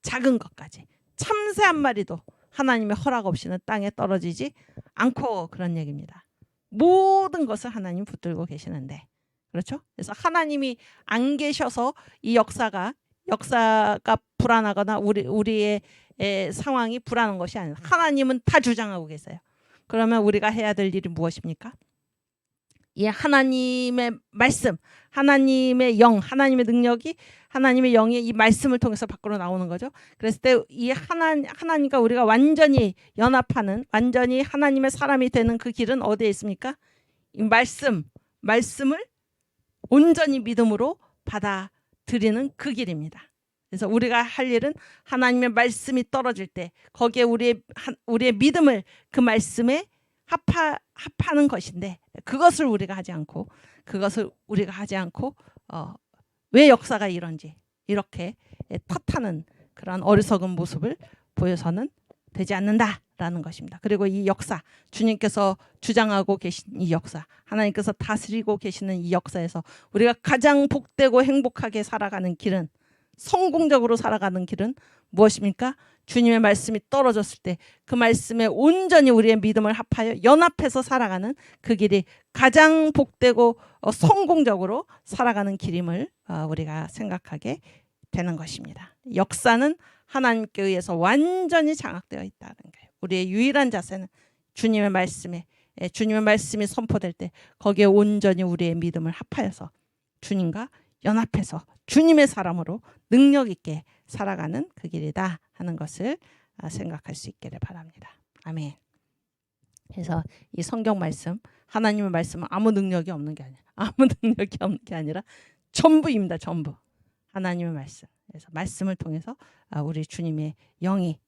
작은 것까지 참새 한 마리도 하나님의 허락 없이는 땅에 떨어지지 않고 그런 얘기입니다. 모든 것을 하나님 붙들고 계시는데, 그렇죠? 그래서 하나님이 안 계셔서 이 역사가 불안하거나 우리의 상황이 불안한 것이 아니라 하나님은 다 주장하고 계세요. 그러면 우리가 해야 될 일이 무엇입니까? 이 하나님의 말씀, 하나님의 영, 하나님의 능력이 하나님의 영이 이 말씀을 통해서 밖으로 나오는 거죠. 그랬을 때 이 하나님과 우리가 완전히 연합하는, 완전히 하나님의 사람이 되는 그 길은 어디에 있습니까? 이 말씀을 온전히 믿음으로 받아들이는 그 길입니다. 그래서 우리가 할 일은 하나님의 말씀이 떨어질 때 거기에 우리의 믿음을 그 말씀에 합하는 것인데, 그것을 우리가 하지 않고 왜 역사가 이런지 이렇게 탓하는 그런 어리석은 모습을 보여서는 되지 않는다라는 것입니다. 그리고 이 역사, 주님께서 주장하고 계신 이 역사, 하나님께서 다스리고 계시는 이 역사에서 우리가 가장 복되고 행복하게 살아가는 길은, 성공적으로 살아가는 길은 무엇입니까? 주님의 말씀이 떨어졌을 때 그 말씀에 온전히 우리의 믿음을 합하여 연합해서 살아가는 그 길이 가장 복되고 성공적으로 살아가는 길임을 우리가 생각하게 되는 것입니다. 역사는 하나님께 의해서 완전히 장악되어 있다는 거예요. 우리의 유일한 자세는 주님의 말씀이 선포될 때 거기에 온전히 우리의 믿음을 합하여서 주님과 연합해서 주님의 사람으로 능력 있게 살아가는 그 길이다 하는 것을 생각할 수 있기를 바랍니다. 아멘. 그래서 이 성경 말씀, 하나님의 말씀은 아무 능력이 없는 게 아니라 전부입니다. 전부. 하나님의 말씀. 그래서 말씀을 통해서 우리 주님의 영이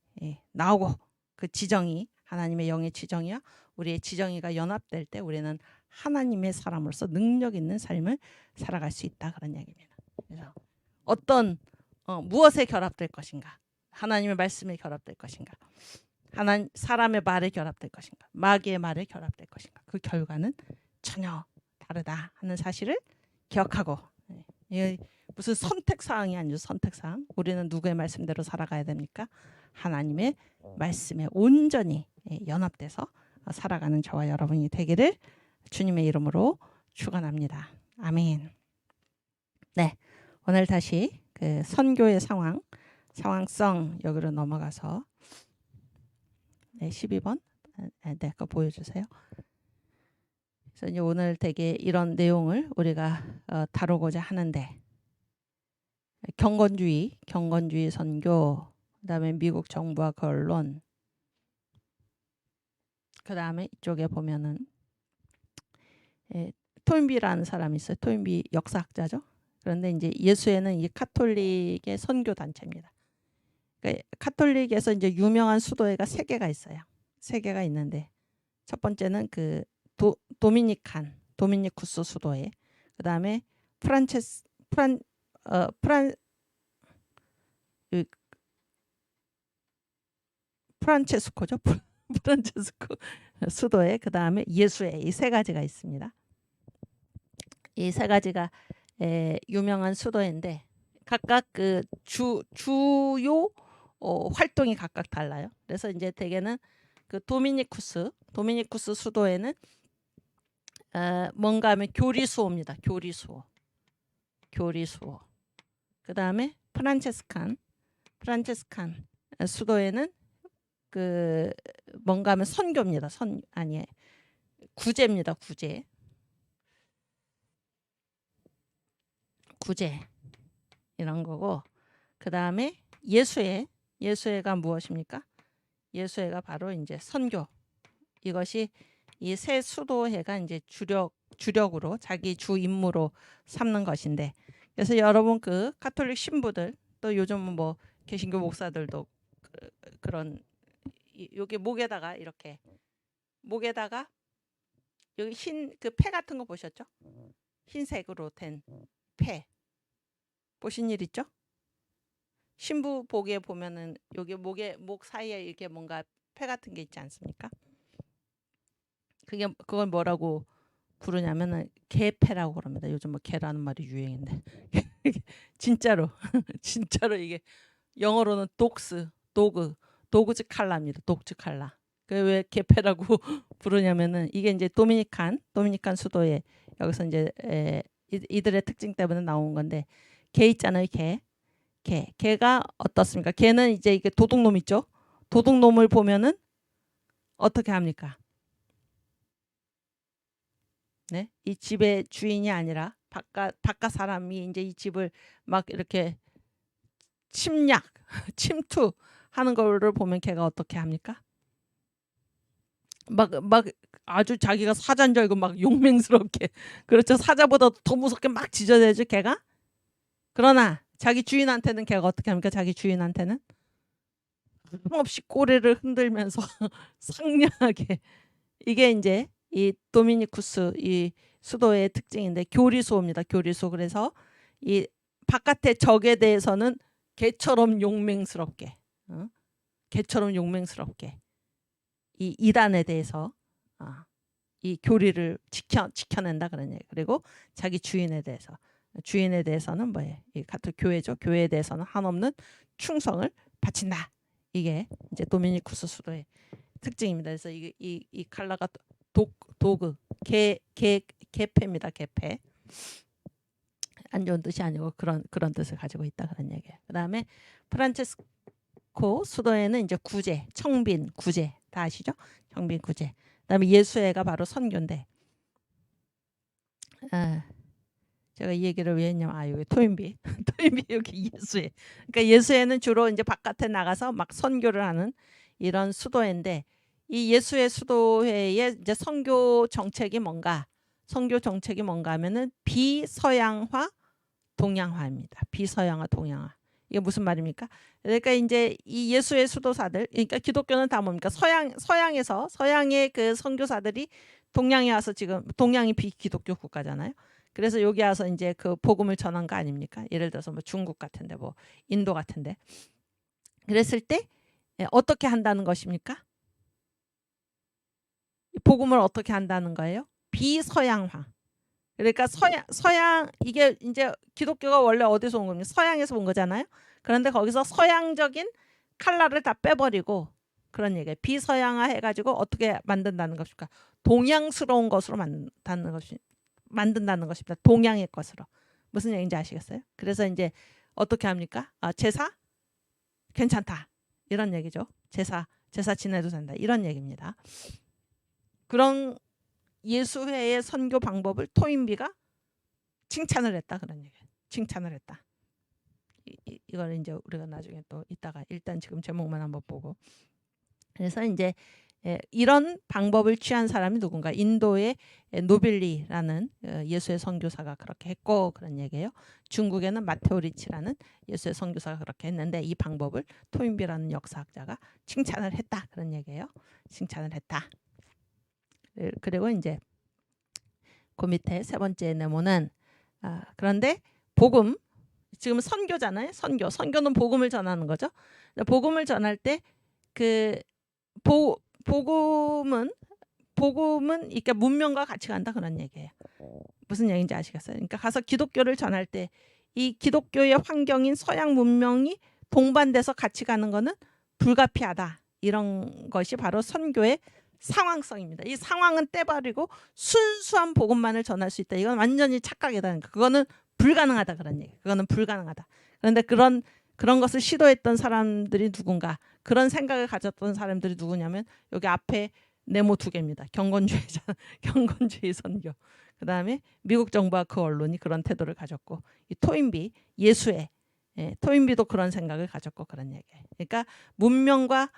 나오고, 그 지정이 하나님의 영의 지정이야 우리의 지정이가 연합될 때 우리는 하나님의 사람으로서 능력 있는 삶을 살아갈 수 있다, 그런 얘기입니다. 그래서 무엇에 결합될 것인가? 하나님의 말씀에 결합될 것인가? 사람의 말에 결합될 것인가? 마귀의 말에 결합될 것인가? 그 결과는 전혀 다르다 하는 사실을 기억하고, 무슨 선택사항이 아니죠. 선택사항. 우리는 누구의 말씀대로 살아가야 됩니까? 하나님의 말씀에 온전히 연합돼서 살아가는 저와 여러분이 되기를 주님의 이름으로 축원합니다. 아멘. 네, 오늘 다시 그 선교의 상황성 여기로 넘어가서 12번 그거 보여주세요. 그래서 이제 오늘 되게 이런 내용을 우리가 다루고자 하는데, 경건주의 선교, 그다음에 미국 정부와 그 언론, 그다음에 이쪽에 보면은 토인비라는 사람이 있어요. 토인비 역사학자죠. 그런데 이제 예수회는 이 카톨릭의 선교 단체입니다. 그러니까 카톨릭에서 이제 유명한 수도회가 3개가 있어요. 3개가 있는데, 첫 번째는 그 도미니쿠스 수도회, 그다음에 프란체스코죠. 프란체스코 수도회, 그다음에 예수회, 이 3가지가 있습니다. 이 3가지가 유명한 수도회인데 각각 그 주요 활동이 각각 달라요. 그래서 이제 대개는 그 도미니쿠스 수도회는 뭔가 하면 교리수호입니다. 교리수호. 그다음에 프란체스칸 수도회는 그 뭔가 하면 선교입니다. 구제입니다. 구제 이런 거고, 그다음에 예수회가 무엇입니까? 예수회가 바로 이제 선교. 이것이 이 세 수도회가 이제 주력으로 자기 주 임무로 삼는 것인데, 그래서 여러분 그 가톨릭 신부들 또 요즘은 뭐 개신교 목사들도 그런 여기 목에다가 이렇게 목에다가 여기 흰 그 패 같은 거 보셨죠? 흰색으로 된 패 보신 일 있죠? 신부복에 보면은 여기 목 사이에 이렇게 뭔가 패 같은 게 있지 않습니까? 그걸 뭐라고 부르냐면은 개패라고 그럽니다. 요즘 뭐 개라는 말이 유행인데 진짜로 진짜로 이게 영어로는 도그즈 칼라입니다. 독즈 칼라. 그 왜 개패라고 부르냐면은 이게 이제 도미니칸 수도에 여기서 이제 이들의 특징 때문에 나온 건데 개 있잖아요. 개가 어떻습니까? 개는 이제 이게 도둑놈 있죠. 도둑놈을 보면은 어떻게 합니까? 네, 이 집의 주인이 아니라 바깥 사람이 이제 이 집을 막 이렇게 침략, 침투하는 거를 보면 걔가 어떻게 합니까? 막 아주 자기가 사자인 줄 알고 막 용맹스럽게 그렇죠. 사자보다 더 무섭게 막 짖어대죠 걔가. 그러나 자기 주인한테는 걔가 어떻게 합니까? 자기 주인한테는 없이 꼬리를 흔들면서 상냥하게. 이게 이제 이 도미니쿠스 이 수도의 특징인데 교리소입니다. 교리소. 그래서 이 바깥의 적에 대해서는 개처럼 용맹스럽게, 개처럼 용맹스럽게 이 이단에 대해서 이 교리를 지켜낸다 그런 얘기. 그리고 자기 주인에 대해서는 뭐예요? 이 같은 교회죠. 교회에 대해서는 한없는 충성을 바친다. 이게 이제 도미니쿠스 수도의 특징입니다. 그래서 이 칼라가 도그 개패입니다. 개패. 안 좋은 뜻이 아니고 그런 뜻을 가지고 있다 그런 얘기예요. 그다음에 프란체스코 수도에는 이제 구제, 청빈, 구제 다 아시죠? 청빈, 구제. 그다음에 예수회가 바로 선교인데, 제가 이 얘기를 왜 했냐면 여기 토인비 여기 예수회. 그러니까 예수회는 주로 이제 바깥에 나가서 막 선교를 하는 이런 수도회인데, 이 예수회 수도회의 이제 선교 정책이 뭔가 하면은 비서양화 동양화입니다. 비서양화 동양화. 이게 무슨 말입니까? 그러니까 이제 이 예수의 수도사들, 그러니까 기독교는 다 뭡니까? 서양의 그 선교사들이 동양에 와서, 지금 동양이 비기독교 국가잖아요. 그래서 여기 와서 이제 그 복음을 전한 거 아닙니까? 예를 들어서 뭐 중국 같은데, 뭐 인도 같은데. 그랬을 때 어떻게 한다는 것입니까? 복음을 어떻게 한다는 거예요? 비서양화. 그러니까 서양 이게 이제 기독교가 원래 어디서 온 겁니까? 서양에서 온 거잖아요. 그런데 거기서 서양적인 칼라를 다 빼버리고 그런 얘기예요. 비서양화 해가지고 어떻게 만든다는 것입니까? 동양스러운 것으로 만든다는 것입니다. 동양의 것으로. 무슨 얘기인지 아시겠어요? 그래서 이제 어떻게 합니까? 제사 괜찮다 이런 얘기죠. 제사 지내도 된다 이런 얘기입니다. 그런 예수회의 선교 방법을 토인비가 칭찬을 했다 그런 얘기예요. 칭찬을 했다. 이거는 이제 우리가 나중에 또 이따가 일단 지금 제목만 한번 보고. 그래서 이제 이런 방법을 취한 사람이 누군가, 인도의 노빌리라는 예수의 선교사가 그렇게 했고 그런 얘기예요. 중국에는 마테오 리치라는 예수의 선교사가 그렇게 했는데 이 방법을 토인비라는 역사학자가 칭찬을 했다 그런 얘기예요. 칭찬을 했다. 그리고 이제 그 밑에 세 번째 네모는 그런데 복음, 지금 선교잖아요. 선교는 복음을 전하는 거죠. 복음을 전할 때 그 복음은 그러니까 문명과 같이 간다 그런 얘기예요. 무슨 얘기인지 아시겠어요? 그러니까 가서 기독교를 전할 때 이 기독교의 환경인 서양 문명이 동반돼서 같이 가는 거는 불가피하다. 이런 것이 바로 선교의 상황성입니다. 이 상황은 떼버리고 순수한 복음만을 전할 수 있다. 이건 완전히 착각이다. 그거는 불가능하다 그런 얘기. 그거는 불가능하다. 그런데 그런 것을 시도했던 사람들이 누군가, 그런 생각을 가졌던 사람들이 누구냐면 여기 앞에 네모 두 개입니다. 경건주의 선교. 그다음에 미국 정부와 그 언론이 그런 태도를 가졌고, 이 토인비 예수회, 토인비도 그런 생각을 가졌고 그런 얘기예요. 그러니까 문명과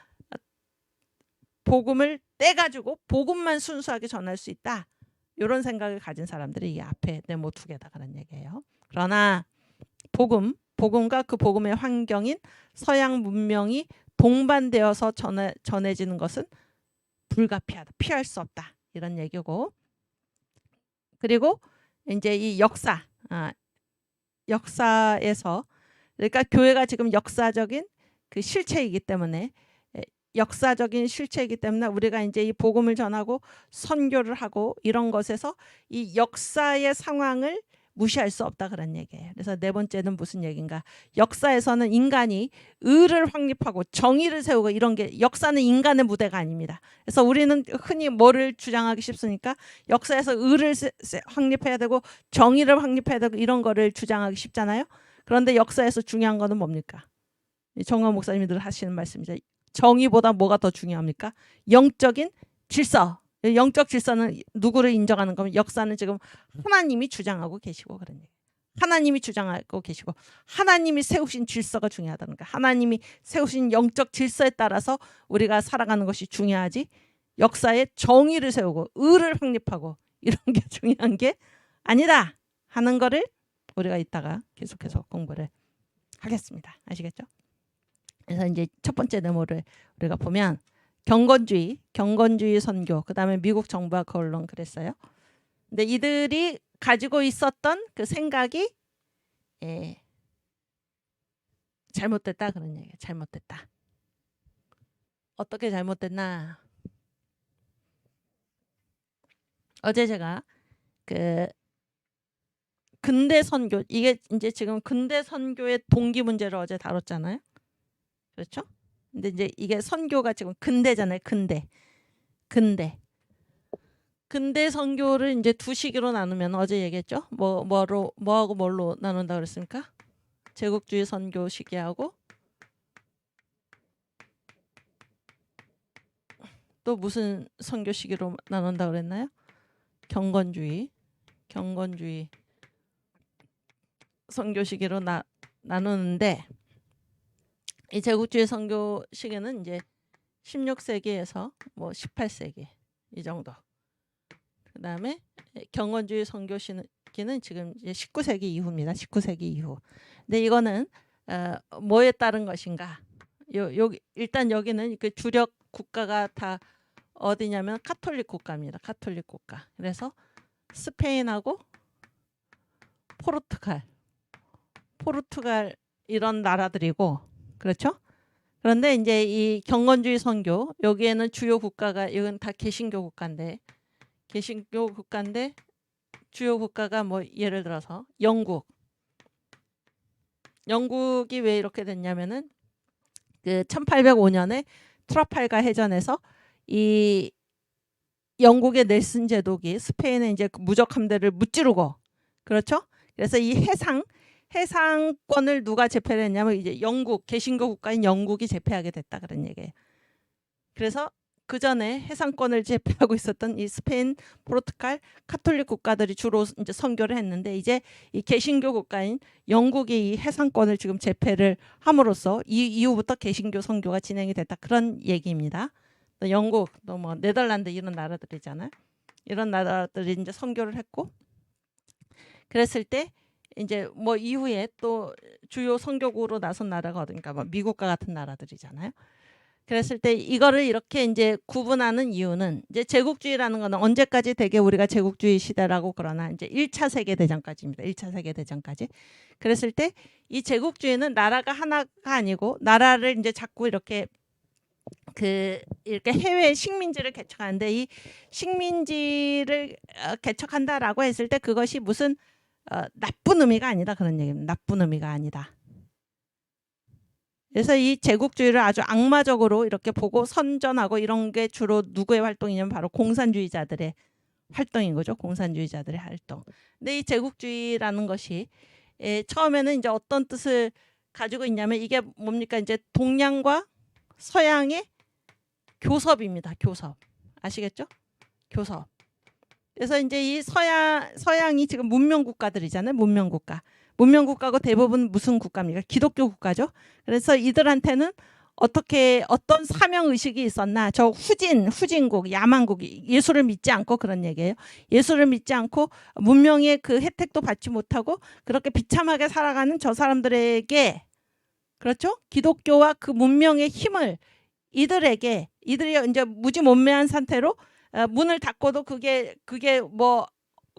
복음을 떼가지고 복음만 순수하게 전할 수 있다. 이런 생각을 가진 사람들이 이 앞에 네모 두 개다 그런 얘기예요. 그러나, 그러나 이 앞에 네모 두 개다 그런 얘기예요. 그러나, 그러나 이 앞에 네모 두 개다 그런 얘기예요. 그러나, 그러나 이 앞에 네모 두 개다 그런 얘기예요. 그러나, 그러나 이 앞에 네모 두 개다 그런 얘기예요. 그러나 복음과 그 복음의 환경인 서양 문명이 동반되어서 전해지는 것은 불가피하다, 피할 수 없다, 이런 얘기고, 그리고 이제 이 역사에서, 그러니까 교회가 지금 역사적인 그 실체이기 때문에, 역사적인 실체이기 때문에 우리가 이제 이 복음을 전하고 선교를 하고 이런 것에서 이 역사의 상황을 무시할 수 없다, 그런 얘기예요. 그래서 네 번째는 무슨 얘기인가? 역사에서는 인간이 의를 확립하고 정의를 세우고 이런 게, 역사는 인간의 무대가 아닙니다. 그래서 우리는 흔히 뭐를 주장하기 쉽습니까? 역사에서 의를 확립해야 되고 정의를 확립해야 되고 이런 거를 주장하기 쉽잖아요. 그런데 역사에서 중요한 거는 뭡니까? 정화 목사님이 늘 하시는 말씀이죠. 정의보다 뭐가 더 중요합니까? 영적인 질서. 영적 질서는 누구를 인정하는 거면, 역사는 지금 하나님이 주장하고 계시고, 그런 얘기. 하나님이 주장하고 계시고 하나님이 세우신 질서가 중요하다는 거야. 하나님이 세우신 영적 질서에 따라서 우리가 살아가는 것이 중요하지, 역사에 정의를 세우고 의를 확립하고 이런 게 중요한 게 아니다 하는 거를 우리가 이따가 계속해서 공부를 하겠습니다. 아시겠죠? 그래서 이제 첫 번째 데모를 우리가 보면 경건주의 선교, 그 다음에 미국 정부와 언론 그랬어요. 근데 이들이 가지고 있었던 그 생각이 잘못됐다, 그런 얘기예요. 잘못됐다. 어떻게 잘못됐나? 어제 제가 그 근대 선교, 이게 이제 지금 근대 선교의 동기 문제를 어제 다뤘잖아요. 그렇죠? 근데 이제 이게 선교가 지금 근대잖아요. 근대 선교를 이제 두 시기로 나누면, 어제 얘기했죠? 뭐하고 뭘로 나눈다 그랬습니까? 제국주의 선교 시기하고 또 무슨 선교 시기로 나눈다 그랬나요? 경건주의 선교 시기로 나누는데, 이 제국주의 선교 시기는 이제 16세기에서 뭐 18세기 이 정도. 그 다음에 경건주의 선교 시기는 지금 이제 19세기 이후입니다. 19세기 이후. 근데 이거는 뭐에 따른 것인가? 일단 여기는 그 주력 국가가 다 어디냐면 카톨릭 국가입니다. 카톨릭 국가. 그래서 스페인하고 포르투갈 이런 나라들이고, 그렇죠? 그런데 이제 이 경건주의 선교, 여기에는 주요 국가가, 이건 다 개신교 국가인데 주요 국가가 뭐 예를 들어서 영국이 왜 이렇게 됐냐면은 그 1805년에 트라팔가 해전에서 이 영국의 넬슨 제독이 스페인의 이제 무적 함대를 무찌르고, 그렇죠? 그래서 이 해상권을 누가 제패를 했냐면 이제 영국, 개신교 국가인 영국이 제패하게 됐다, 그런 얘기예요. 그래서 그 전에 해상권을 제패하고 있었던 이 스페인, 포르투갈, 카톨릭 국가들이 주로 이제 선교를 했는데, 이제 이 개신교 국가인 영국이 이 해상권을 지금 제패를 함으로써 이 이후부터 개신교 선교가 진행이 됐다, 그런 얘기입니다. 또 영국, 또 뭐 네덜란드 이런 나라들이잖아요. 이런 나라들이 이제 선교를 했고, 그랬을 때 이제 뭐 이후에 또 주요 선교국으로 나선 나라가 어딘가, 뭐 미국과 같은 나라들이잖아요. 그랬을 때 이거를 이렇게 이제 구분하는 이유는, 이제 제국주의라는 거는 언제까지 되게 우리가 제국주의 시대라고 그러나 이제 1차 세계대전까지입니다. 1차 세계대전까지. 그랬을 때 이 제국주의는 나라가 하나가 아니고, 나라를 이제 자꾸 이렇게 해외 식민지를 개척하는데, 이 식민지를 개척한다라고 했을 때 그것이 무슨 나쁜 의미가 아니다, 그런 얘기입니다. 나쁜 의미가 아니다. 그래서 이 제국주의를 아주 악마적으로 이렇게 보고 선전하고 이런 게 주로 누구의 활동이냐면 바로 공산주의자들의 활동인 거죠. 공산주의자들의 활동. 근데 이 제국주의라는 것이 처음에는 이제 어떤 뜻을 가지고 있냐면, 이게 뭡니까? 이제 동양과 서양의 교섭입니다. 교섭. 아시겠죠? 교섭. 그래서 이제 이 서양이 지금 문명 국가들이잖아요. 문명 국가고 대부분 무슨 국가입니까? 기독교 국가죠. 그래서 이들한테는 어떻게 어떤 사명 의식이 있었나? 저 후진국, 야만국, 예수를 믿지 않고 그런 얘기예요. 예수를 믿지 않고 문명의 그 혜택도 받지 못하고 그렇게 비참하게 살아가는 저 사람들에게, 그렇죠? 기독교와 그 문명의 힘을 이들이 이제 무지몽매한 상태로 문을 닫고도 그게 뭐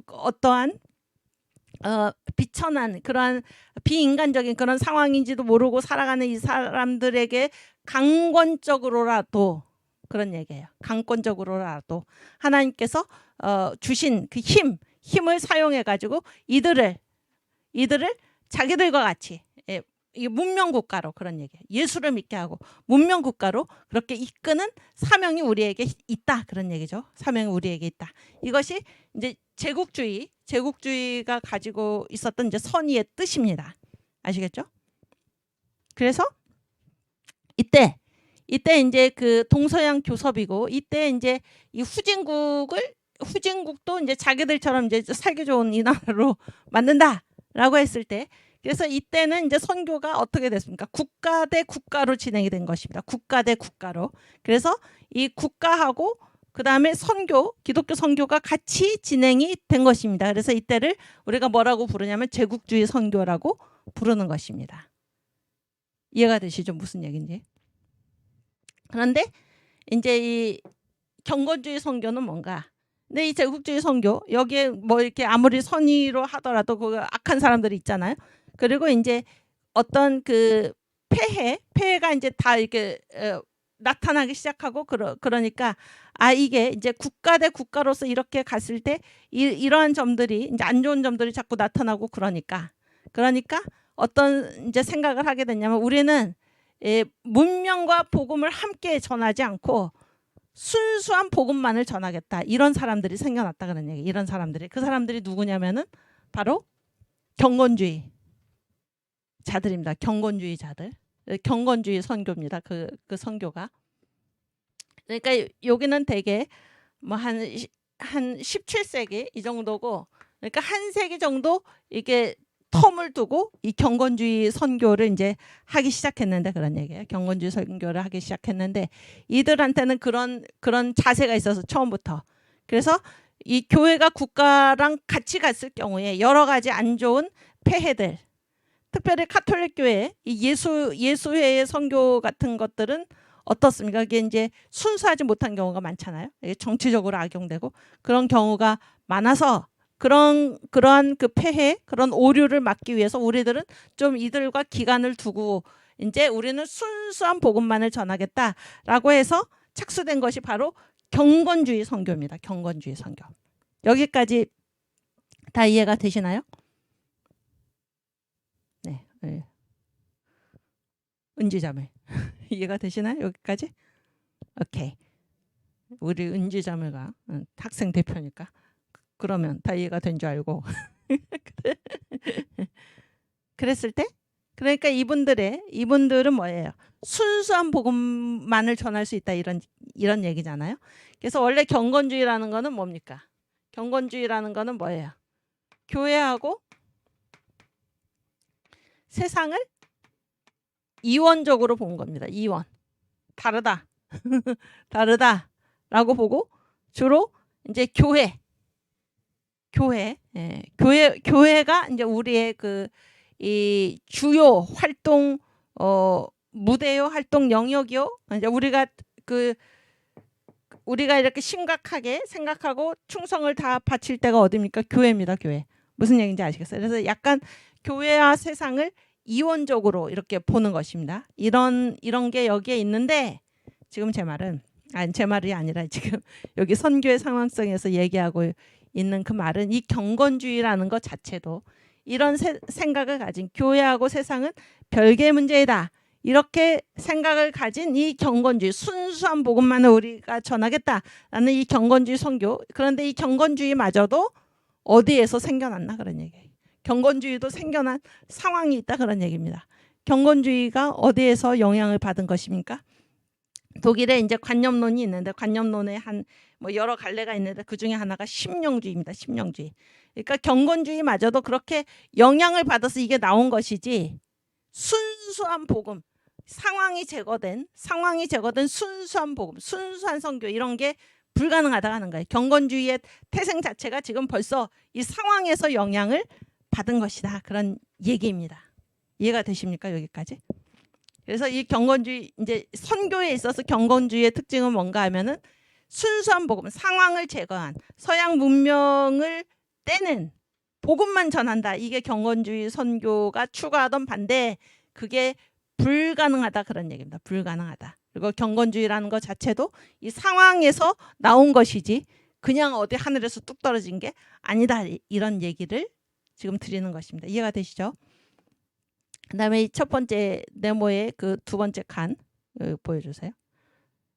어떠한 비천한 그러한 비인간적인 그런 상황인지도 모르고 살아가는 이 사람들에게 강권적으로라도, 그런 얘기예요. 강권적으로라도 하나님께서 주신 그 힘을 사용해 가지고 이들을 자기들과 같이, 이 문명 국가로, 그런 얘기예요. 예수를 믿게 하고 문명 국가로 그렇게 이끄는 사명이 우리에게 있다, 그런 얘기죠. 사명이 우리에게 있다. 이것이 이제 제국주의가 가지고 있었던 이제 선의의 뜻입니다. 아시겠죠? 그래서 이때 이제 그 동서양 교섭이고, 이때 이제 이 후진국도 이제 자기들처럼 이제 살기 좋은 이 나라로 만든다라고 했을 때, 그래서 이때는 이제 선교가 어떻게 됐습니까? 국가 대 국가로 진행이 된 것입니다. 국가 대 국가로. 그래서 이 국가하고 그 다음에 기독교 선교가 같이 진행이 된 것입니다. 그래서 이때를 우리가 뭐라고 부르냐면 제국주의 선교라고 부르는 것입니다. 이해가 되시죠? 무슨 얘기인지. 그런데 이제 이 경건주의 선교는 뭔가? 근데 이 제국주의 선교, 여기에 뭐 이렇게 아무리 선의로 하더라도 그 악한 사람들이 있잖아요. 그리고 이제 어떤 그 폐해가 이제 다 이렇게 나타나기 시작하고, 그러니까 이게 이제 국가 대 국가로서 이렇게 갔을 때 이러한 점들이, 이제 안 좋은 점들이 자꾸 나타나고, 그러니까 어떤 이제 생각을 하게 됐냐면, 우리는 문명과 복음을 함께 전하지 않고 순수한 복음만을 전하겠다, 이런 사람들이 생겨났다, 그런 얘기. 이런 사람들이, 그 사람들이 누구냐면은 바로 경건주의 자들입니다. 경건주의자들. 경건주의 선교입니다. 그 선교가. 그러니까 여기는 대개 뭐 한 17세기 이 정도고, 그러니까 한 세기 정도 이게 텀을 두고 이 경건주의 선교를 이제 하기 시작했는데, 그런 얘기예요. 경건주의 선교를 하기 시작했는데, 이들한테는 그런 자세가 있어서 처음부터. 그래서 이 교회가 국가랑 같이 갔을 경우에 여러 가지 안 좋은 폐해들, 특별히 카톨릭 교회, 이 예수회의 선교 같은 것들은 어떻습니까? 이게 이제 순수하지 못한 경우가 많잖아요. 정치적으로 악용되고 그런 경우가 많아서, 그러한 그 폐해, 그런 오류를 막기 위해서 우리들은 좀 이들과 기간을 두고 이제 우리는 순수한 복음만을 전하겠다라고 해서 착수된 것이 바로 경건주의 선교입니다. 경건주의 선교. 여기까지 다 이해가 되시나요? 네. 네. 은지자매 이해가 되시나요? 여기까지? 오케이. 우리 은지자매가 학생 대표니까 그러면 다 이해가 된 줄 알고 그랬을 때, 그러니까 이분들은 뭐예요? 순수한 복음만을 전할 수 있다, 이런 얘기잖아요. 그래서 원래 경건주의라는 거는 뭡니까? 경건주의라는 거는 뭐예요? 교회하고 세상을 이원적으로 본 겁니다. 이원. 다르다. 다르다라고 보고, 주로 이제 교회가 이제 우리의 이 주요 활동, 무대요, 활동 영역이요. 이제 우리가 이렇게 심각하게 생각하고 충성을 다 바칠 때가 어디입니까? 교회입니다. 교회. 무슨 얘기인지 아시겠어요? 그래서 약간 교회와 세상을 이원적으로 이렇게 보는 것입니다. 이런 게 여기에 있는데, 지금 제 말이 아니라 지금 여기 선교의 상황성에서 얘기하고 있는 그 말은, 이 경건주의라는 것 자체도 이런 생각을 가진, 교회하고 세상은 별개의 문제이다, 이렇게 생각을 가진 이 경건주의, 순수한 복음만을 우리가 전하겠다라는 이 경건주의 선교. 그런데 이 경건주의마저도 어디에서 생겨났나, 그런 얘기예요. 경건주의도 생겨난 상황이 있다, 그런 얘기입니다. 경건주의가 어디에서 영향을 받은 것입니까? 독일에 이제 관념론이 있는데, 관념론에 뭐 여러 갈래가 있는데 그 중에 하나가 심령주의입니다. 심령주의. 그러니까 경건주의마저도 그렇게 영향을 받아서 이게 나온 것이지, 순수한 복음, 상황이 제거된 순수한 복음, 순수한 선교 이런 게 불가능하다고 하는 거예요. 경건주의의 태생 자체가 지금 벌써 이 상황에서 영향을 받은 것이다. 그런 얘기입니다. 이해가 되십니까? 여기까지? 그래서 이 경건주의 이제 선교에 있어서 경건주의의 특징은 뭔가 하면은 순수한 복음, 상황을 제거한 서양 문명을 떼는 복음만 전한다. 이게 경건주의 선교가 추구하던 반대, 그게 불가능하다 그런 얘기입니다. 불가능하다. 그리고 경건주의라는 것 자체도 이 상황에서 나온 것이지 그냥 어디 하늘에서 뚝 떨어진 게 아니다. 이런 얘기를 지금 드리는 것입니다. 이해가 되시죠? 그다음에 첫 번째 네모의 그 두 번째 칸 보여주세요.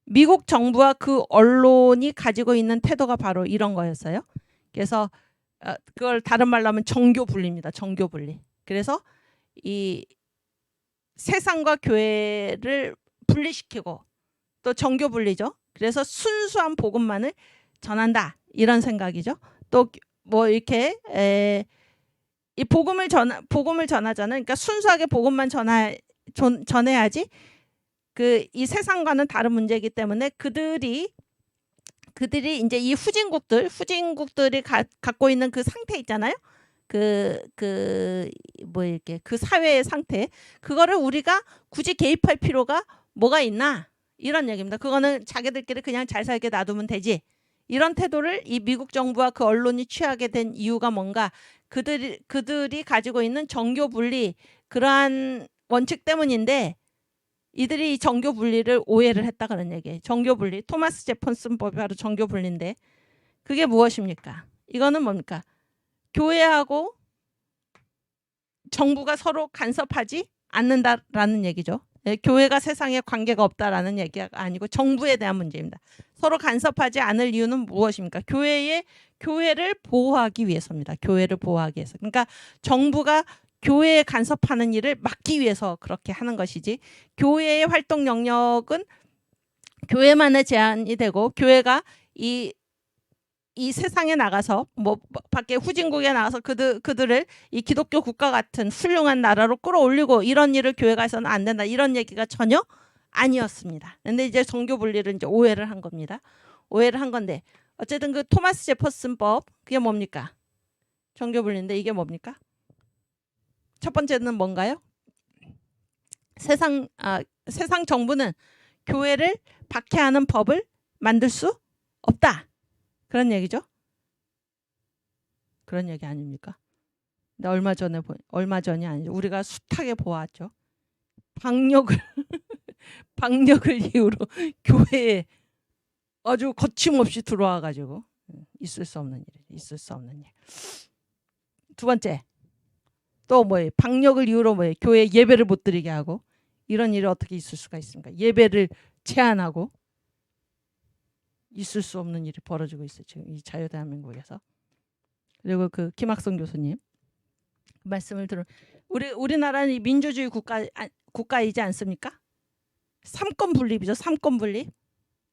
미국 정부와 그 언론이 가지고 있는 태도가 바로 이런 거였어요. 그래서 그걸 다른 말로 하면 정교 분리입니다. 정교 분리. 그래서 이 세상과 교회를 분리시키고 또 정교 분리죠. 그래서 순수한 복음만을 전한다. 이런 생각이죠. 또 뭐 이렇게 이 복음을 전하잖아요. 그러니까 순수하게 복음만 전해야지 그 이 세상과는 다른 문제이기 때문에 그들이 이제 이 후진국들이 갖고 있는 그 상태 있잖아요. 뭐 이렇게 그 사회의 상태, 그거를 우리가 굳이 개입할 필요가 뭐가 있나 이런 얘기입니다. 그거는 자기들끼리 그냥 잘 살게 놔두면 되지. 이런 태도를 이 미국 정부와 그 언론이 취하게 된 이유가 뭔가 그들이 가지고 있는 정교 분리 그러한 원칙 때문인데 이들이 정교 분리를 오해를 했다 그런 얘기예요. 정교 분리. 토마스 제퍼슨 법이 바로 정교 분리인데 그게 무엇입니까? 이거는 뭡니까? 교회하고 정부가 서로 간섭하지 않는다라는 얘기죠. 교회가 세상에 관계가 없다라는 얘기가 아니고 정부에 대한 문제입니다. 서로 간섭하지 않을 이유는 무엇입니까? 교회를 보호하기 위해서입니다. 교회를 보호하기 위해서. 그러니까 정부가 교회에 간섭하는 일을 막기 위해서 그렇게 하는 것이지 교회의 활동 영역은 교회만의 제한이 되고 교회가 이 세상에 나가서 뭐 밖에 후진국에 나가서 그들을 이 기독교 국가 같은 훌륭한 나라로 끌어올리고 이런 일을 교회가 해서는 안 된다. 이런 얘기가 전혀 아니었습니다. 근데 이제 정교 분리를 이제 오해를 한 겁니다. 오해를 한 건데 어쨌든 그 토마스 제퍼슨법 그게 뭡니까? 정교 분리인데 이게 뭡니까? 첫 번째는 뭔가요? 세상 정부는 교회를 박해하는 법을 만들 수 없다. 그런 얘기죠. 그런 얘기 아닙니까? 근데 얼마 전이 아니죠. 우리가 숱하게 보았죠. 방역을 이유로 교회에 아주 거침없이 들어와 가지고 있을 수 없는 일. 두 번째. 또 뭐예요? 방역을 이유로 뭐예요? 교회 예배를 못 드리게 하고 이런 일이 어떻게 있을 수가 있습니까? 예배를 제한하고 있을 수 없는 일이 벌어지고 있어요. 지금 이 자유대한민국에서. 그리고 그 김학성 교수님 말씀을 들어 우리나라는 민주주의 국가이지 않습니까? 삼권 분립이죠. 삼권 분립.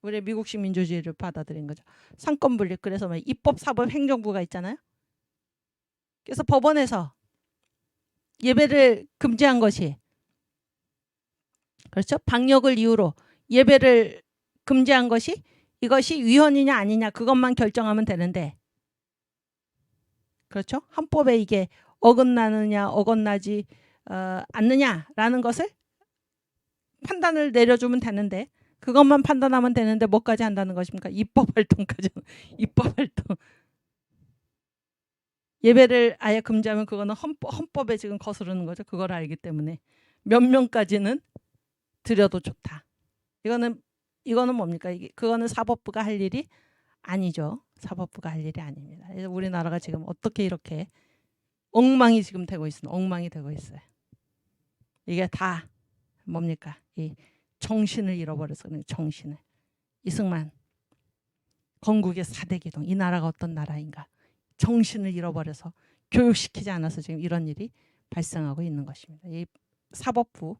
우리 미국식 민주주의를 받아들인 거죠. 삼권 분립. 그래서 뭐 입법, 사법, 행정부가 있잖아요. 그래서 법원에서 예배를 금지한 것이 그렇죠? 방역을 이유로 예배를 금지한 것이 이것이 위헌이냐 아니냐 그것만 결정하면 되는데 그렇죠? 헌법에 이게 어긋나느냐 어긋나지 않느냐라는 것을 판단을 내려주면 되는데 그것만 판단하면 되는데 뭐까지 한다는 것입니까? 입법 활동까지. 입법 활동. 예배를 아예 금지하면 그거는 헌법에 지금 거스르는 거죠. 그걸 알기 때문에 몇 명까지는 드려도 좋다. 이거는 뭡니까? 그거는 사법부가 할 일이 아니죠. 사법부가 할 일이 아닙니다. 그래서 우리나라가 지금 어떻게 이렇게 엉망이 지금 되고 있어요. 엉망이 되고 있어요. 이게 다 뭡니까? 이 정신을 잃어버려서 정신을. 이승만 건국의 4대 기동. 이 나라가 어떤 나라인가? 정신을 잃어버려서 교육시키지 않아서 지금 이런 일이 발생하고 있는 것입니다. 이 사법부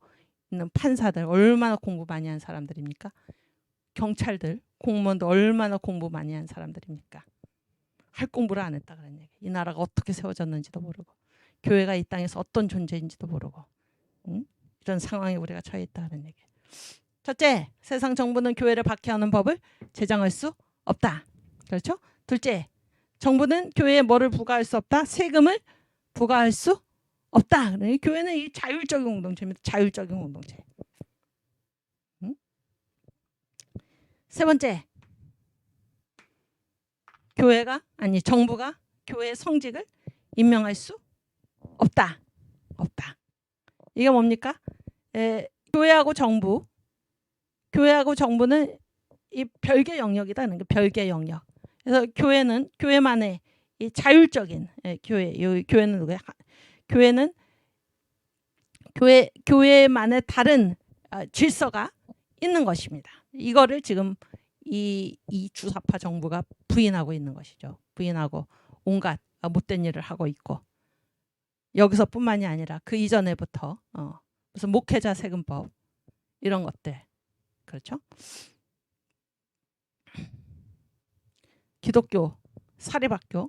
있는 판사들 얼마나 공부 많이 한 사람들입니까? 경찰들, 공무원도 얼마나 공부 많이 한 사람들입니까? 할 공부를 안 했다 그런 얘기. 이 나라가 어떻게 세워졌는지도 모르고 교회가 이 땅에서 어떤 존재인지도 모르고 어떤 상황에 우리가 처해 있다는 얘기. 첫째, 세상 정부는 교회를 박해하는 법을 제정할 수 없다. 그렇죠? 둘째, 정부는 교회에 뭐를 부과할 수 없다? 세금을 부과할 수 없다. 교회는 이 자율적인 공동체입니다. 자율적인 공동체. 세 번째, 정부가 교회의 성직을 임명할 수 없다. 없다. 이게 뭡니까? 교회하고 정부는 이 별개 영역이다. 별개 영역. 그래서 교회만의 이 자율적인 교회는 누구야? 교회만의 다른 질서가 있는 것입니다. 이거를 지금 이 주사파 정부가 부인하고 있는 것이죠. 부인하고 온갖 못된 일을 하고 있고, 여기서뿐만이 아니라 그 이전에부터 무슨 목회자 세금법 이런 것들, 그렇죠? 기독교 사립학교는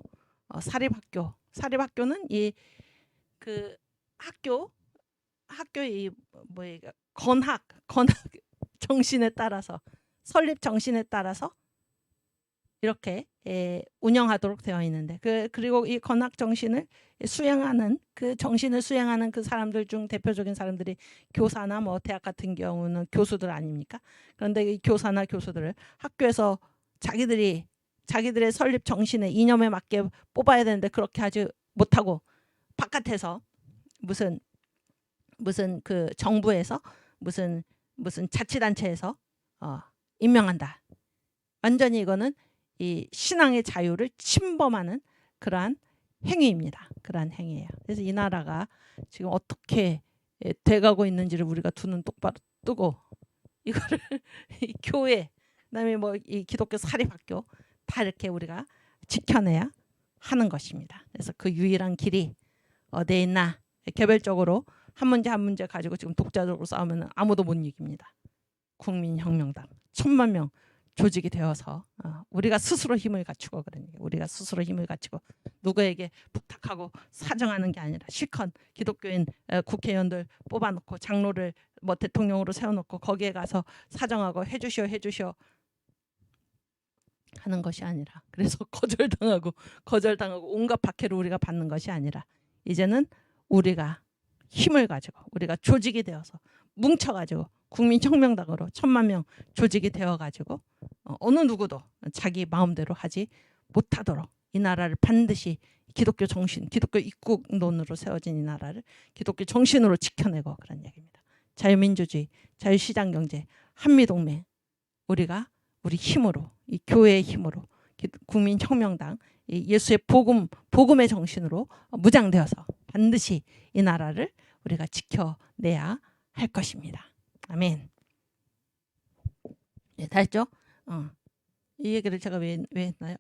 이 그 학교의 건학 정신에 따라서, 설립 정신에 따라서 이렇게 운영하도록 되어 있는데, 그리고 이 건학 정신을 수행하는 그 사람들 중 대표적인 사람들이 교사나 대학 같은 경우는 교수들 아닙니까? 그런데 이 교사나 교수들을 학교에서 자기들의 설립 정신에 이념에 맞게 뽑아야 되는데 그렇게 하지 못하고 바깥에서 무슨 그 정부에서 무슨 자치단체에서 임명한다. 완전히 이거는 이 신앙의 자유를 침범하는 그러한 행위입니다. 그러한 행위예요. 그래서 이 나라가 지금 어떻게 돼가고 있는지를 우리가 두 눈 똑바로 뜨고 이거를 이 교회, 그다음에 이 기독교 사립학교 다 이렇게 우리가 지켜내야 하는 것입니다. 그래서 그 유일한 길이 어디에 있나? 개별적으로 한 문제 가지고 지금 독자적으로 싸우면 아무도 못 이깁니다. 국민혁명당 1000만 명 조직이 되어서 우리가 스스로 힘을 갖추고, 우리가 스스로 힘을 갖추고 누구에게 부탁하고 사정하는 게 아니라 실컷 기독교인 국회의원들 뽑아놓고 장로를 대통령으로 세워놓고 거기에 가서 사정하고 해주시오 하는 것이 아니라, 그래서 거절당하고 온갖 박해를 우리가 받는 것이 아니라, 이제는 우리가 힘을 가지고 우리가 조직이 되어서 뭉쳐가지고 국민혁명당으로 1000만 명 조직이 되어가지고 어느 누구도 자기 마음대로 하지 못하도록 이 나라를 반드시 기독교 입국론으로 세워진 이 나라를 기독교 정신으로 지켜내고 그런 얘기입니다. 자유민주주의, 자유시장경제, 한미동맹, 우리가 우리 힘으로, 이 교회의 힘으로, 국민혁명당, 이 예수의 복음의 정신으로 무장되어서 반드시 이 나라를 우리가 지켜내야 할 것입니다. 아멘. 네, 다 했죠? 이 얘기를 제가 왜 했나요?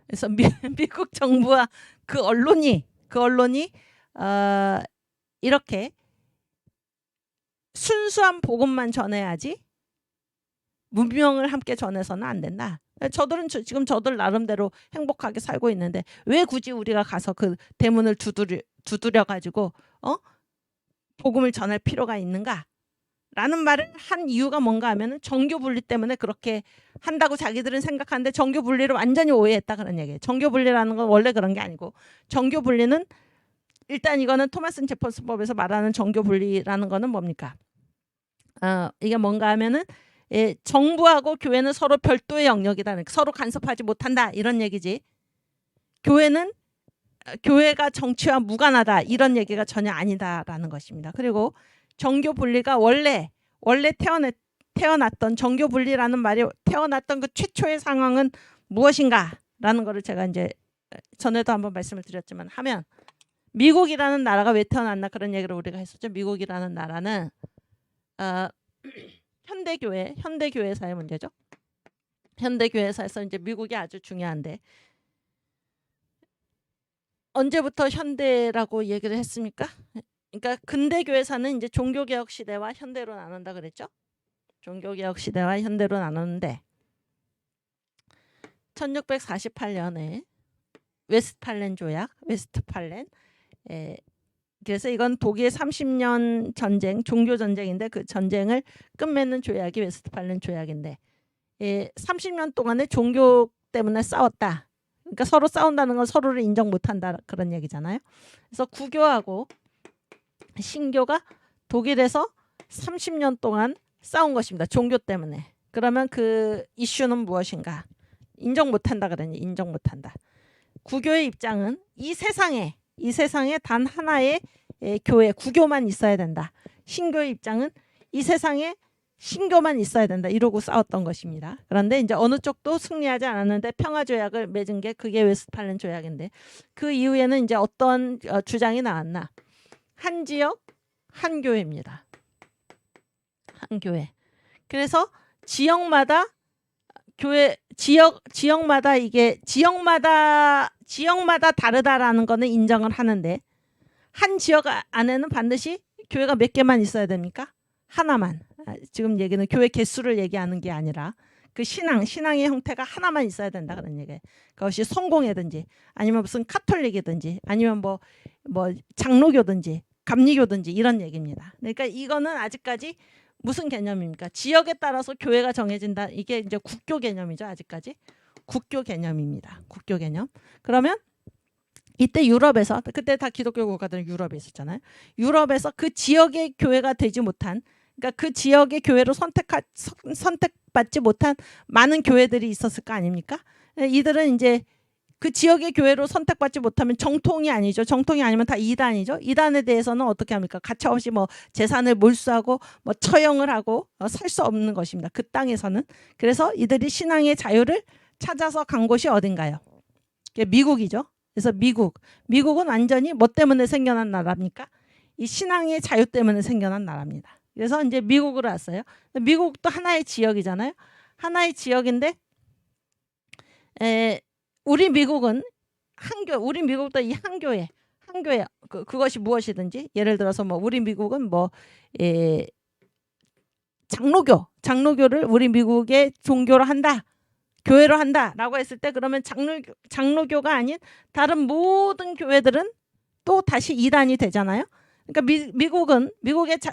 그래서 미국 정부와 그 언론이 이렇게 순수한 복음만 전해야지 문명을 함께 전해서는 안 된다. 지금 저들 나름대로 행복하게 살고 있는데 왜 굳이 우리가 가서 그 대문을 두드려 가지고 복음을 전할 필요가 있는가? 라는 말을 한 이유가 뭔가 하면은 정교 분리 때문에 그렇게 한다고 자기들은 생각하는데, 정교 분리를 완전히 오해했다 그런 얘기예요. 정교 분리라는 건 원래 그런 게 아니고, 정교 분리는 일단 이거는 토마스 제퍼슨법에서 말하는 정교 분리라는 거는 뭡니까? 이게 뭔가 하면은 정부하고 교회는 서로 별도의 영역이다. 서로 간섭하지 못한다. 이런 얘기지. 교회가 정치와 무관하다. 이런 얘기가 전혀 아니다라는 것입니다. 그리고 정교 분리가 원래 태어났던, 정교 분리라는 말이 태어났던 그 최초의 상황은 무엇인가라는 거를 제가 이제 전에도 한번 말씀을 드렸지만 하면, 미국이라는 나라가 왜 태어났나 그런 얘기를 우리가 했었죠. 미국이라는 나라는 현대교회사의 문제죠. 현대교회사에서 이제 미국이 아주 중요한데, 언제부터 현대라고 얘기를 했습니까? 그러니까 근대교회사는 이제 종교개혁 시대와 현대로 나눈다 그랬죠. 종교개혁 시대와 현대로 나누는데 1648년에 웨스트팔렌 그래서 이건 독일 30년 전쟁, 종교 전쟁인데 그 전쟁을 끝맺는 조약이 웨스트팔렌 조약인데 30년 동안에 종교 때문에 싸웠다. 그러니까 서로 싸운다는 건 서로를 인정 못한다 그런 얘기잖아요. 그래서 구교하고 신교가 독일에서 30년 동안 싸운 것입니다. 종교 때문에. 그러면 그 이슈는 무엇인가? 인정 못한다 그러니 인정 못한다. 구교의 입장은 이 세상에 단 하나의 교회 구교만 있어야 된다. 신교의 입장은 이 세상에 신교만 있어야 된다. 이러고 싸웠던 것입니다. 그런데 이제 어느 쪽도 승리하지 않았는데 평화조약을 맺은 게 그게 웨스트팔렌 조약인데 그 이후에는 이제 어떤 주장이 나왔나? 한 지역 한 교회입니다. 한 교회. 그래서 지역마다 교회 지역마다 이게 지역마다 다르다라는 거는 인정을 하는데 한 지역 안에는 반드시 교회가 몇 개만 있어야 됩니까? 하나만. 지금 얘기는 교회 개수를 얘기하는 게 아니라 그 신앙의 형태가 하나만 있어야 된다 그런 얘기예요. 그것이 성공회든지 아니면 무슨 카톨릭이든지 아니면 뭐 장로교든지 감리교든지 이런 얘기입니다. 그러니까 이거는 아직까지 무슨 개념입니까? 지역에 따라서 교회가 정해진다. 이게 이제 국교 개념이죠. 아직까지 국교 개념입니다. 국교 개념. 그러면 이때 유럽에서 그때 다 기독교 국가들은 유럽에 있었잖아요. 유럽에서 그 지역의 교회가 되지 못한 그러니까 그 지역의 교회로 선택받지 못한 많은 교회들이 있었을 거 아닙니까? 이들은 이제 그 지역의 교회로 선택받지 못하면 정통이 아니죠. 정통이 아니면 다 이단이죠. 이단에 대해서는 어떻게 합니까? 가차없이 뭐 재산을 몰수하고 뭐 처형을 하고 살 수 없는 것입니다. 그 땅에서는. 그래서 이들이 신앙의 자유를 찾아서 간 곳이 어딘가요? 미국이죠. 그래서 미국은 완전히 뭐 때문에 생겨난 나라입니까? 이 신앙의 자유 때문에 생겨난 나라입니다. 그래서 이제 미국으로 왔어요. 미국도 하나의 지역이잖아요. 하나의 지역인데 우리 미국은 우리 미국도 이 한교회 그것이 무엇이든지 예를 들어서 뭐 우리 미국은 뭐 장로교를 우리 미국의 종교로 한다. 교회로 한다라고 했을 때 그러면 장로교가 아닌 다른 모든 교회들은 또 다시 이단이 되잖아요. 그러니까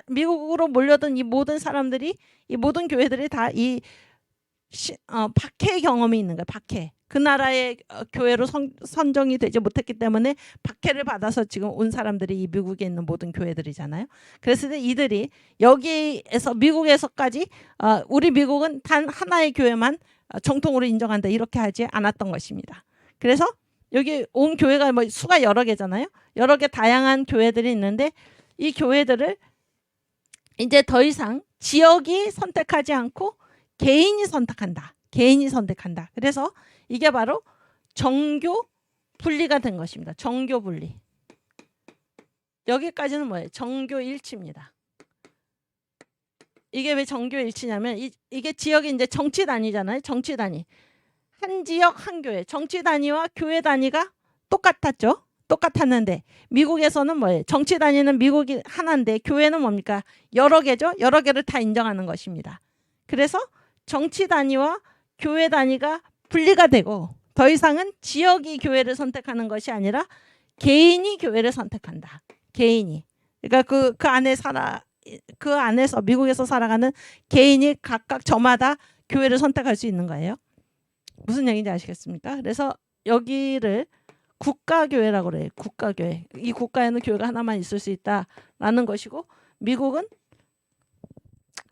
미국으로 몰려든 이 모든 사람들이 이 모든 교회들이 다 이 박해 경험이 있는 거예요. 박해. 그 나라의 교회로 선정이 되지 못했기 때문에 박해를 받아서 지금 온 사람들이 이 미국에 있는 모든 교회들이잖아요. 그래서 이들이 여기에서 미국에서까지 우리 미국은 단 하나의 교회만 정통으로 인정한다 이렇게 하지 않았던 것입니다. 그래서 여기 온 교회가 뭐 수가 여러 개잖아요. 여러 개 다양한 교회들이 있는데 이 교회들을 이제 더 이상 지역이 선택하지 않고 개인이 선택한다. 그래서 이게 바로 정교 분리가 된 것입니다. 정교 분리. 여기까지는 뭐예요? 정교 일치입니다. 이게 왜 정교 일치냐면 이게 지역이 이제 정치 단위잖아요. 정치 단위. 한 지역 한 교회. 정치 단위와 교회 단위가 똑같았는데 미국에서는 뭐예요? 정치 단위는 미국이 하나인데 교회는 뭡니까? 여러 개죠. 여러 개를 다 인정하는 것입니다. 그래서 정치 단위와 교회 단위가 분리가 되고 더 이상은 지역이 교회를 선택하는 것이 아니라 개인이 교회를 선택한다. 개인이. 그러니까 그 안에서 미국에서 살아가는 개인이 각각 저마다 교회를 선택할 수 있는 거예요. 무슨 얘기인지 아시겠습니까? 그래서 여기를 국가교회라고 그래요. 국가교회. 이 국가에는 교회가 하나만 있을 수 있다라는 것이고 미국은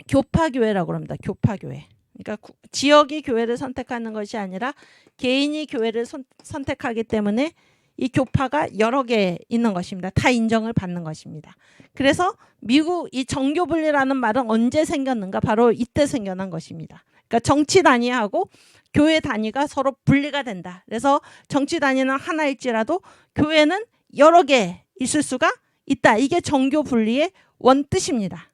교파교회라고 합니다. 교파교회. 그러니까 지역이 교회를 선택하는 것이 아니라 개인이 교회를 선택하기 때문에 이 교파가 여러 개 있는 것입니다. 다 인정을 받는 것입니다. 그래서 미국 이 정교분리라는 말은 언제 생겼는가? 바로 이때 생겨난 것입니다. 그러니까 정치 단위하고 교회 단위가 서로 분리가 된다. 그래서 정치 단위는 하나일지라도 교회는 여러 개 있을 수가 있다. 이게 정교 분리의 원뜻입니다.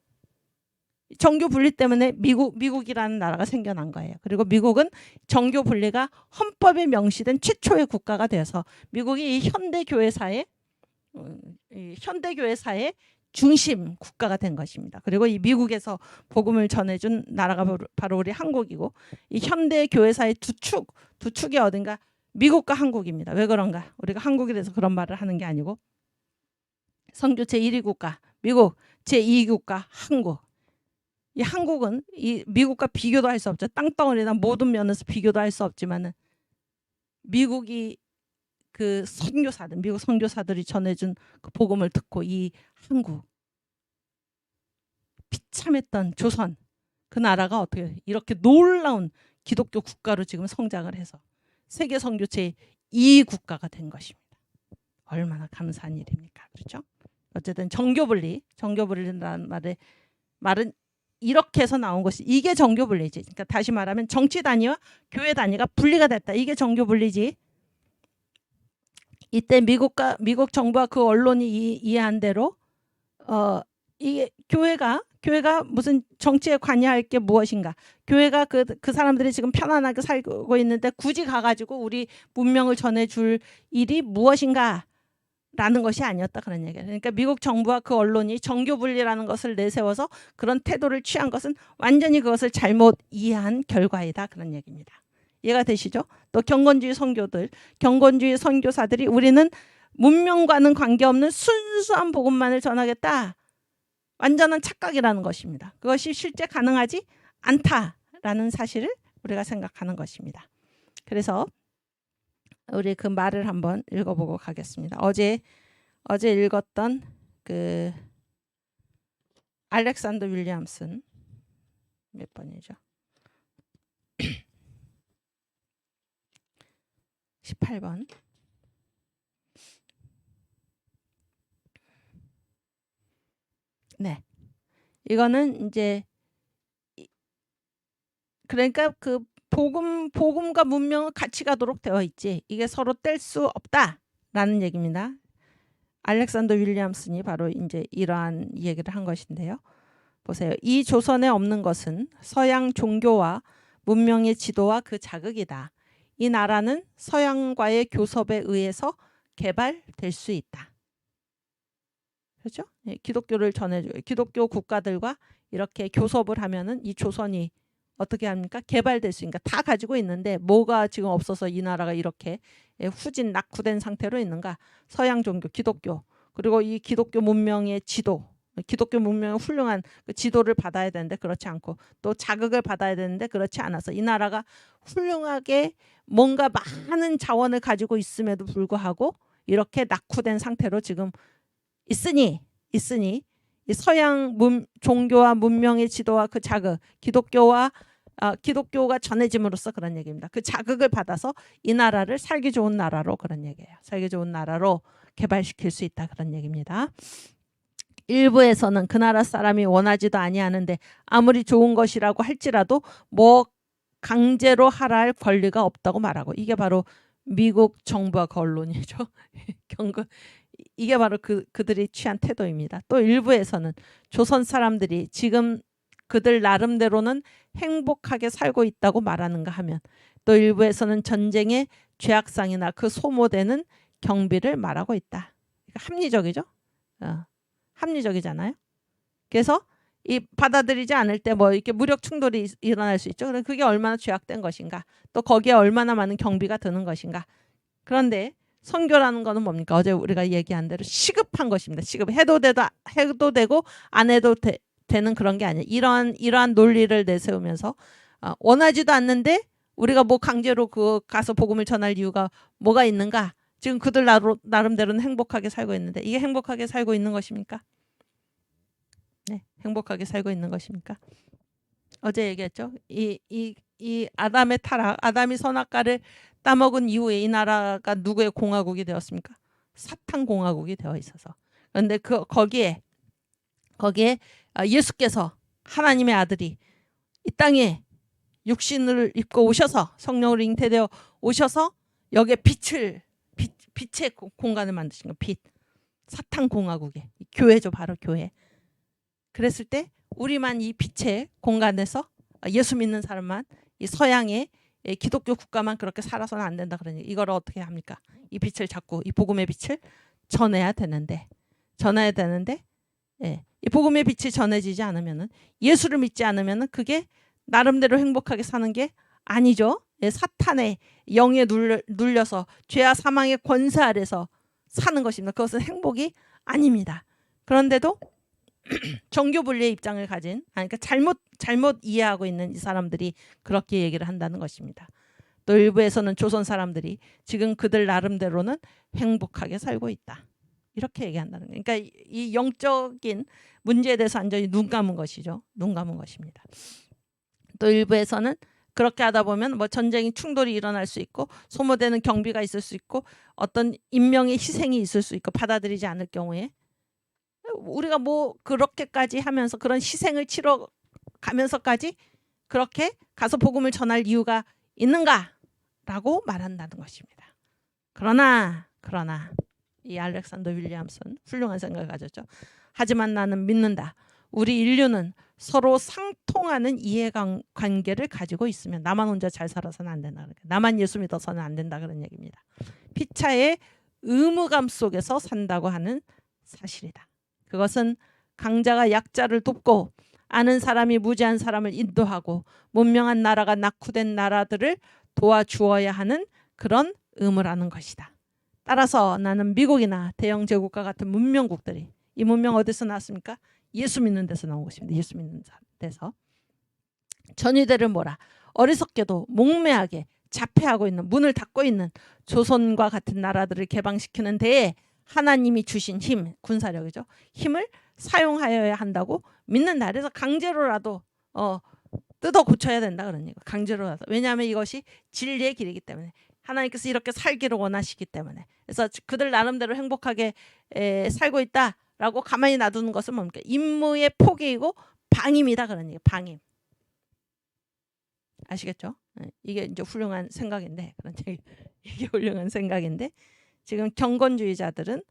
정교 분리 때문에 미국이라는 나라가 생겨난 거예요. 그리고 미국은 정교 분리가 헌법에 명시된 최초의 국가가 되어서 미국이 이 현대 교회사의 중심 국가가 된 것입니다. 그리고 이 미국에서 복음을 전해준 나라가 바로 우리 한국이고 이 현대 교회사의 두 축이 어딘가 미국과 한국입니다. 왜 그런가? 우리가 한국에 대해서 그런 말을 하는 게 아니고 선교 제1위 국가 미국, 제2위 국가 한국. 이 한국은 이 미국과 비교도 할 수 없죠. 땅덩어리나 모든 면에서 비교도 할 수 없지만은 미국이 그 선교사들, 미국 선교사들이 전해준 그 복음을 듣고 이 한국 비참했던 조선 그 나라가 어떻게 이렇게 놀라운 기독교 국가로 지금 성장을 해서 세계 선교 제2위 국가가 된 것입니다. 얼마나 감사한 일입니까? 그렇죠? 어쨌든 정교분리라는 말은 이렇게 해서 나온 것이 이게 정교분리지. 그러니까 다시 말하면 정치 단위와 교회 단위가 분리가 됐다. 이게 정교분리지. 이때 미국 정부와 그 언론이 이해한 대로 이게 교회가 무슨 정치에 관여할 게 무엇인가? 교회가 그 사람들이 지금 편안하게 살고 있는데 굳이 가가지고 우리 문명을 전해줄 일이 무엇인가? 라는 것이 아니었다 그런 얘기예요. 그러니까 미국 정부와 그 언론이 정교분리라는 것을 내세워서 그런 태도를 취한 것은 완전히 그것을 잘못 이해한 결과이다 그런 얘기입니다. 이해가 되시죠? 또 경건주의 선교사들이 우리는 문명과는 관계없는 순수한 복음만을 전하겠다. 완전한 착각이라는 것입니다. 그것이 실제 가능하지 않다라는 사실을 우리가 생각하는 것입니다. 그래서 우리 그 말을 한번 읽어보고 가겠습니다. 어제 읽었던 그 알렉산더 윌리엄슨 몇 번이죠? 18번. 네. 이거는 이제 그러니까 그 복음과 문명은 같이 가도록 되어 있지. 이게 서로 뗄 수 없다라는 얘기입니다. 알렉산더 윌리엄슨이 바로 이제 이러한 얘기를 한 것인데요. 보세요. 이 조선에 없는 것은 서양 종교와 문명의 지도와 그 자극이다. 이 나라는 서양과의 교섭에 의해서 개발될 수 있다. 그렇죠? 기독교를 전해줘요. 기독교 국가들과 이렇게 교섭을 하면은 이 조선이 어떻게 합니까? 개발될 수 있으니까 다 가지고 있는데 뭐가 지금 없어서 이 나라가 이렇게 후진 낙후된 상태로 있는가? 서양 종교, 기독교 그리고 이 기독교 문명의 지도, 기독교 문명의 훌륭한 그 지도를 받아야 되는데 그렇지 않고 또 자극을 받아야 되는데 그렇지 않아서 이 나라가 훌륭하게 뭔가 많은 자원을 가지고 있음에도 불구하고 이렇게 낙후된 상태로 지금 있으니 이 서양 종교와 문명의 지도와 그 자극, 기독교가 전해짐으로써 그런 얘기입니다. 그 자극을 받아서 이 나라를 살기 좋은 나라로 그런 얘기예요. 살기 좋은 나라로 개발시킬 수 있다 그런 얘기입니다. 일부에서는 그 나라 사람이 원하지도 아니하는데 아무리 좋은 것이라고 할지라도 뭐 강제로 하라 할 권리가 없다고 말하고 이게 바로 미국 정부와 그 언론이죠. 이게 바로 그들이 취한 태도입니다. 또 일부에서는 조선 사람들이 지금 그들 나름대로는 행복하게 살고 있다고 말하는가 하면 또 일부에서는 전쟁의 죄악상이나 그 소모되는 경비를 말하고 있다. 합리적이죠? 합리적이잖아요. 그래서 이 받아들이지 않을 때 뭐 이렇게 무력 충돌이 일어날 수 있죠. 그게 얼마나 죄악된 것인가? 또 거기에 얼마나 많은 경비가 드는 것인가? 그런데 선교라는 거는 뭡니까? 어제 우리가 얘기한 대로 시급한 것입니다. 시급해도 되고 안 해도 되는 그런 게 아니에요. 이러한 논리를 내세우면서 원하지도 않는데 우리가 뭐 강제로 가서 복음을 전할 이유가 뭐가 있는가? 지금 그들 나름대로는 행복하게 살고 있는데 이게 행복하게 살고 있는 것입니까? 네, 행복하게 살고 있는 것입니까? 어제 얘기했죠. 이 아담의 타락, 아담이 선악과를 따먹은 이후에 이 나라가 누구의 공화국이 되었습니까? 사탄 공화국이 되어 있어서. 그런데 거기에 예수께서 하나님의 아들이 이 땅에 육신을 입고 오셔서 성령으로 잉태되어 오셔서 여기에 빛의 공간을 만드신 거. 빛. 사탄 공화국의 교회죠. 바로 교회. 그랬을 때 우리만 이 빛의 공간에서 예수 믿는 사람만 이 서양의 기독교 국가만 그렇게 살아서는 안 된다 그러니 이걸 어떻게 합니까? 이 빛을 잡고 이 복음의 빛을 전해야 되는데 이 복음의 빛이 전해지지 않으면은 예수를 믿지 않으면은 그게 나름대로 행복하게 사는 게 아니죠. 사탄의 영에 눌려서 죄와 사망의 권세 아래서 사는 것입니다. 그것은 행복이 아닙니다. 그런데도 정교 분리의 입장을 가진, 그러니까 잘못 이해하고 있는 이 사람들이 그렇게 얘기를 한다는 것입니다. 또 일부에서는 조선 사람들이 지금 그들 나름대로는 행복하게 살고 있다, 이렇게 얘기한다는 거예요. 그러니까 이 영적인 문제에 대해서 완전히 눈 감은 것이죠. 눈 감은 것입니다. 또 일부에서는 그렇게 하다 보면 뭐 전쟁이 충돌이 일어날 수 있고 소모되는 경비가 있을 수 있고 어떤 인명의 희생이 있을 수 있고 받아들이지 않을 경우에 우리가 뭐 그렇게까지 하면서 그런 희생을 치러 가면서까지 그렇게 가서 복음을 전할 이유가 있는가라고 말한다는 것입니다. 그러나 이 알렉산더 윌리엄슨 훌륭한 생각을 가졌죠. 하지만 나는 믿는다. 우리 인류는 서로 상통하는 이해관계를 가지고 있으면 나만 혼자 잘 살아서는 안 된다. 나만 예수 믿어서는 안 된다, 그런 얘기입니다. 피차의 의무감 속에서 산다고 하는 사실이다. 그것은 강자가 약자를 돕고 아는 사람이 무지한 사람을 인도하고 문명한 나라가 낙후된 나라들을 도와주어야 하는 그런 의무라는 것이다. 따라서 나는 미국이나 대영 제국과 같은 문명국들이, 이 문명 어디서 나왔습니까? 예수 믿는 데서 나온 것입니다. 예수 믿는 데서. 전위대를 몰아 어리석게도 몽매하게 자폐하고 있는, 문을 닫고 있는 조선과 같은 나라들을 개방시키는 데에 하나님이 주신 힘, 군사력이죠. 힘을 사용하여야 한다고 믿는다. 그래서 강제로라도 뜯어 고쳐야 된다, 그런 얘기. 강제로라도. 왜냐하면 이것이 진리의 길이기 때문에. 하나님께서 이렇게 살기를 원하시기 때문에. 그래서 그들 나름대로 행복하게 살고 있다라고 가만히 놔두는 것은 뭡니까? 임무의 포기이고 방임이다, 그런 얘기. 방임. 아시겠죠? 이게 이제 훌륭한 생각인데, 그런 얘기. 이게 훌륭한 생각인데, 지금 경건주의자들은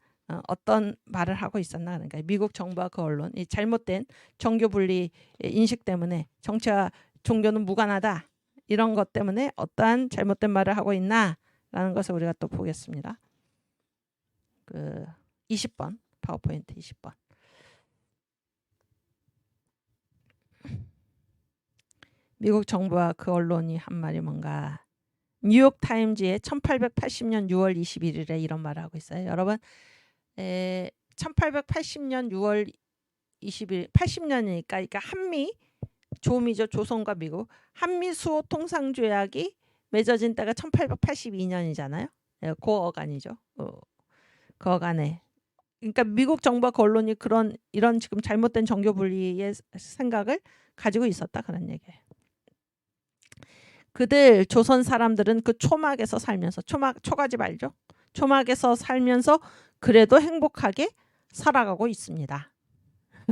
어떤 말을 하고 있었나? 그러니까 미국 정부와 그 언론, 이 잘못된 종교 분리 인식 때문에 정치와 종교는 무관하다, 이런 것 때문에 어떠한 잘못된 말을 하고 있나라는 것을 우리가 또 보겠습니다. 그 20번 파워포인트 20번. 미국 정부와 그 언론이 한 말이 뭔가. 뉴욕 타임즈의 1880년 6월 21일에 이런 말을 하고 있어요. 여러분, 1880년 6월 20일, 80년이니까 그러니까 한미 조미죠. 조선과 미국. 한미 수호 통상 조약이 맺어진 때가 1882년이잖아요. 그 어간이죠. 그 어간에. 그러니까 미국 정부와 그 언론이 이런 지금 잘못된 정교 분리의 생각을 가지고 있었다, 그런 얘기예요. 그들 조선 사람들은 그 초막에서 살면서, 초가지 말죠. 초막에서 살면서 그래도 행복하게 살아가고 있습니다.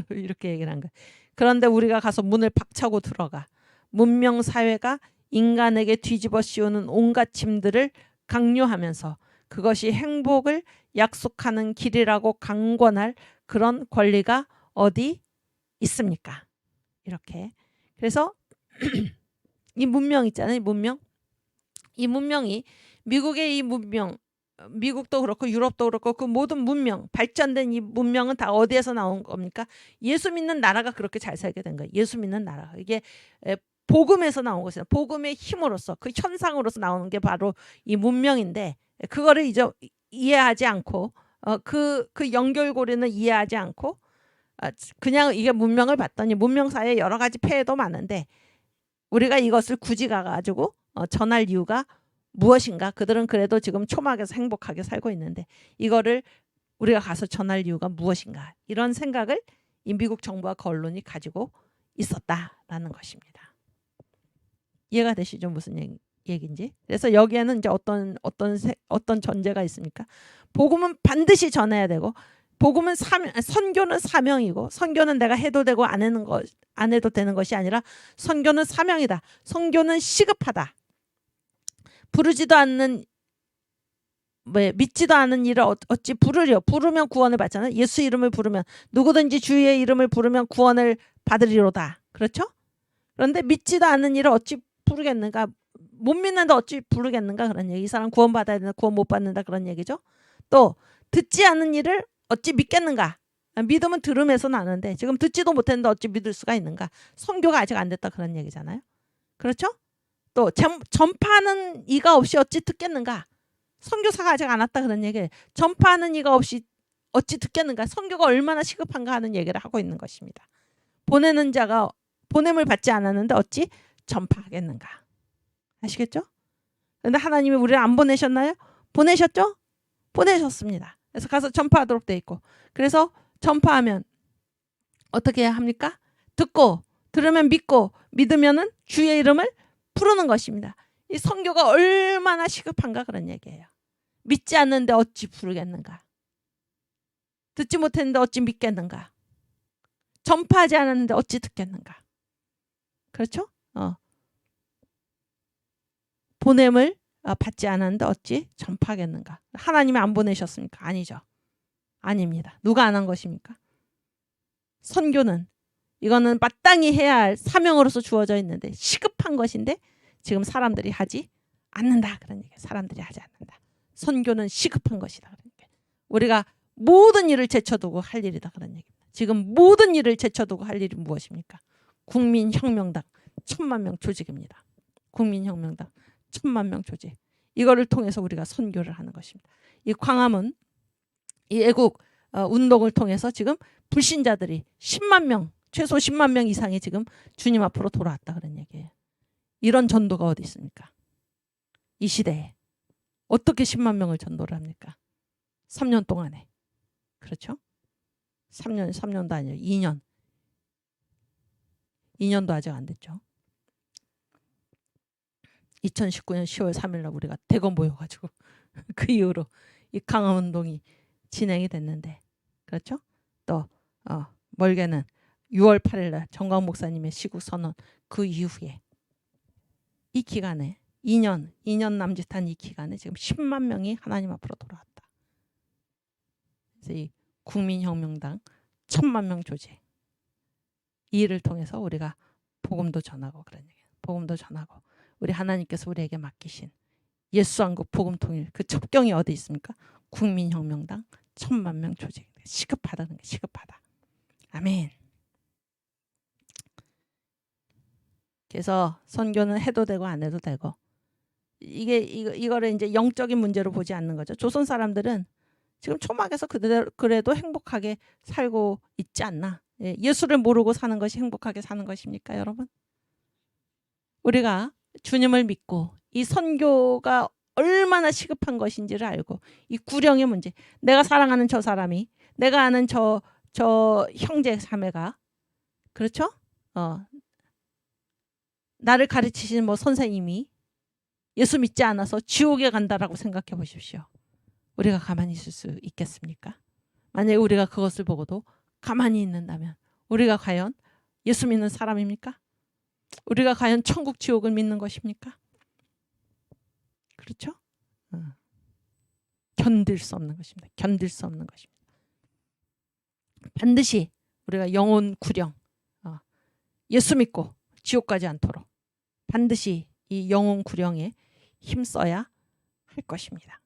이렇게 얘기를 한 거예요. 그런데 우리가 가서 문을 박차고 들어가 문명 사회가 인간에게 뒤집어 씌우는 온갖 짐들을 강요하면서 그것이 행복을 약속하는 길이라고 강권할 그런 권리가 어디 있습니까? 이렇게. 그래서 이 문명 있잖아요. 이 문명이 미국의 이 문명, 미국도 그렇고 유럽도 그렇고 그 모든 문명, 발전된 이 문명은 다 어디에서 나온 겁니까? 예수 믿는 나라가 그렇게 잘 살게 된 거예요. 예수 믿는 나라. 이게 복음에서 나온 것이에요. 복음의 힘으로서, 그 현상으로서 나오는 게 바로 이 문명인데, 그거를 이제 이해하지 않고 그 연결고리는 이해하지 않고 그냥 이게 문명을 봤더니 문명 사회에 여러 가지 폐해도 많은데 우리가 이것을 굳이 가가지고 전할 이유가 무엇인가? 그들은 그래도 지금 초막에서 행복하게 살고 있는데 이거를 우리가 가서 전할 이유가 무엇인가? 이런 생각을 이 미국 정부와 그 언론이 가지고 있었다라는 것입니다. 이해가 되시죠? 무슨 얘기인지. 그래서 여기에는 이제 어떤 전제가 있습니까? 복음은 반드시 전해야 되고, 복음은 선교는 사명이고, 선교는 내가 해도 되고 안 해도 되는 것이 아니라 선교는 사명이다. 선교는 시급하다. 부르지도 않는, 믿지도 않은 일을 어찌 부르려? 부르면 구원을 받잖아요. 예수 이름을 부르면, 누구든지 주의 이름을 부르면 구원을 받으리로다. 그렇죠? 그런데 믿지도 않는 일을 어찌 부르겠는가? 못 믿는데 어찌 부르겠는가? 그런 얘기. 이 사람 구원 받아야 된다, 구원 못 받는다, 그런 얘기죠. 또 듣지 않는 일을 어찌 믿겠는가? 믿음은 들음에서 나는데 지금 듣지도 못했는데 어찌 믿을 수가 있는가? 선교가 아직 안 됐다, 그런 얘기잖아요. 그렇죠? 또 전파하는 이가 없이 어찌 듣겠는가? 선교사가 아직 안 왔다, 그런 얘기예요. 전파하는 이가 없이 어찌 듣겠는가? 선교가 얼마나 시급한가 하는 얘기를 하고 있는 것입니다. 보내는 자가 보냄을 받지 않았는데 어찌 전파하겠는가? 아시겠죠? 그런데 하나님이 우리를 안 보내셨나요? 보내셨죠? 보내셨습니다. 그래서 가서 전파하도록 돼 있고, 그래서 전파하면 어떻게 해야 합니까? 듣고, 들으면 믿고, 믿으면은 주의 이름을 부르는 것입니다. 이 선교가 얼마나 시급한가 그런 얘기예요. 믿지 않는데 어찌 부르겠는가? 듣지 못했는데 어찌 믿겠는가? 전파하지 않았는데 어찌 듣겠는가? 그렇죠? 보냄을 받지 않았는데 어찌 전파하겠는가? 하나님이 안 보내셨습니까? 아니죠. 아닙니다. 누가 안 한 것입니까? 선교는 이거는 마땅히 해야 할 사명으로서 주어져 있는데 시급한 것인데 지금 사람들이 하지 않는다. 그런 얘기예요. 사람들이 하지 않는다. 선교는 시급한 것이다. 그런 얘기예요. 우리가 모든 일을 제쳐두고 할 일이다. 그런 얘기입니다. 지금 모든 일을 제쳐두고 할 일이 무엇입니까? 국민혁명당 1000만 명 조직입니다. 국민혁명당 1000만 명 조직. 이거를 통해서 우리가 선교를 하는 것입니다. 이 광화문, 이 애국 운동을 통해서 지금 불신자들이 10만 명, 최소 10만 명 이상이 지금 주님 앞으로 돌아왔다 그런 얘기예요. 이런 전도가 어디 있습니까? 이 시대에 어떻게 10만 명을 전도를 합니까? 3년 동안에. 그렇죠? 3년도 아니에요. 2년. 2년도 아직 안 됐죠. 2019년 10월 3일 날 우리가 대거 모여가지고 그 이후로 이 강화운동이 진행이 됐는데, 그렇죠? 또 멀게는 6월 8일 날 정광 목사님의 시국 선언, 그 이후에 이 기간에 2년 남짓한 이 기간에 지금 10만 명이 하나님 앞으로 돌아왔다. 그래서 이 국민혁명당 1000만 명 조직, 이 일을 통해서 우리가 복음도 전하고, 그런 얘기예요. 복음도 전하고, 우리 하나님께서 우리에게 맡기신 예수왕국 복음 통일 그 첩경이 어디 있습니까? 국민혁명당 1000만 명 조직. 시급하다는 게 시급하다. 아멘. 그래서 선교는 해도 되고 안 해도 되고, 이거를 이제 영적인 문제로 보지 않는 거죠. 조선 사람들은 지금 초막에서 그래도 행복하게 살고 있지 않나? 예수를 모르고 사는 것이 행복하게 사는 것입니까, 여러분? 우리가 주님을 믿고 이 선교가 얼마나 시급한 것인지를 알고, 이 구령의 문제, 내가 사랑하는 저 사람이, 내가 아는 저 형제 자매가, 그렇죠? 나를 가르치신 뭐 선생님이 예수 믿지 않아서 지옥에 간다라고 생각해 보십시오. 우리가 가만히 있을 수 있겠습니까? 만약에 우리가 그것을 보고도 가만히 있는다면 우리가 과연 예수 믿는 사람입니까? 우리가 과연 천국 지옥을 믿는 것입니까? 그렇죠? 견딜 수 없는 것입니다. 견딜 수 없는 것입니다. 반드시 우리가 영혼 구령, 예수 믿고 지옥 가지 않도록 반드시 이 영혼 구령에 힘써야 할 것입니다.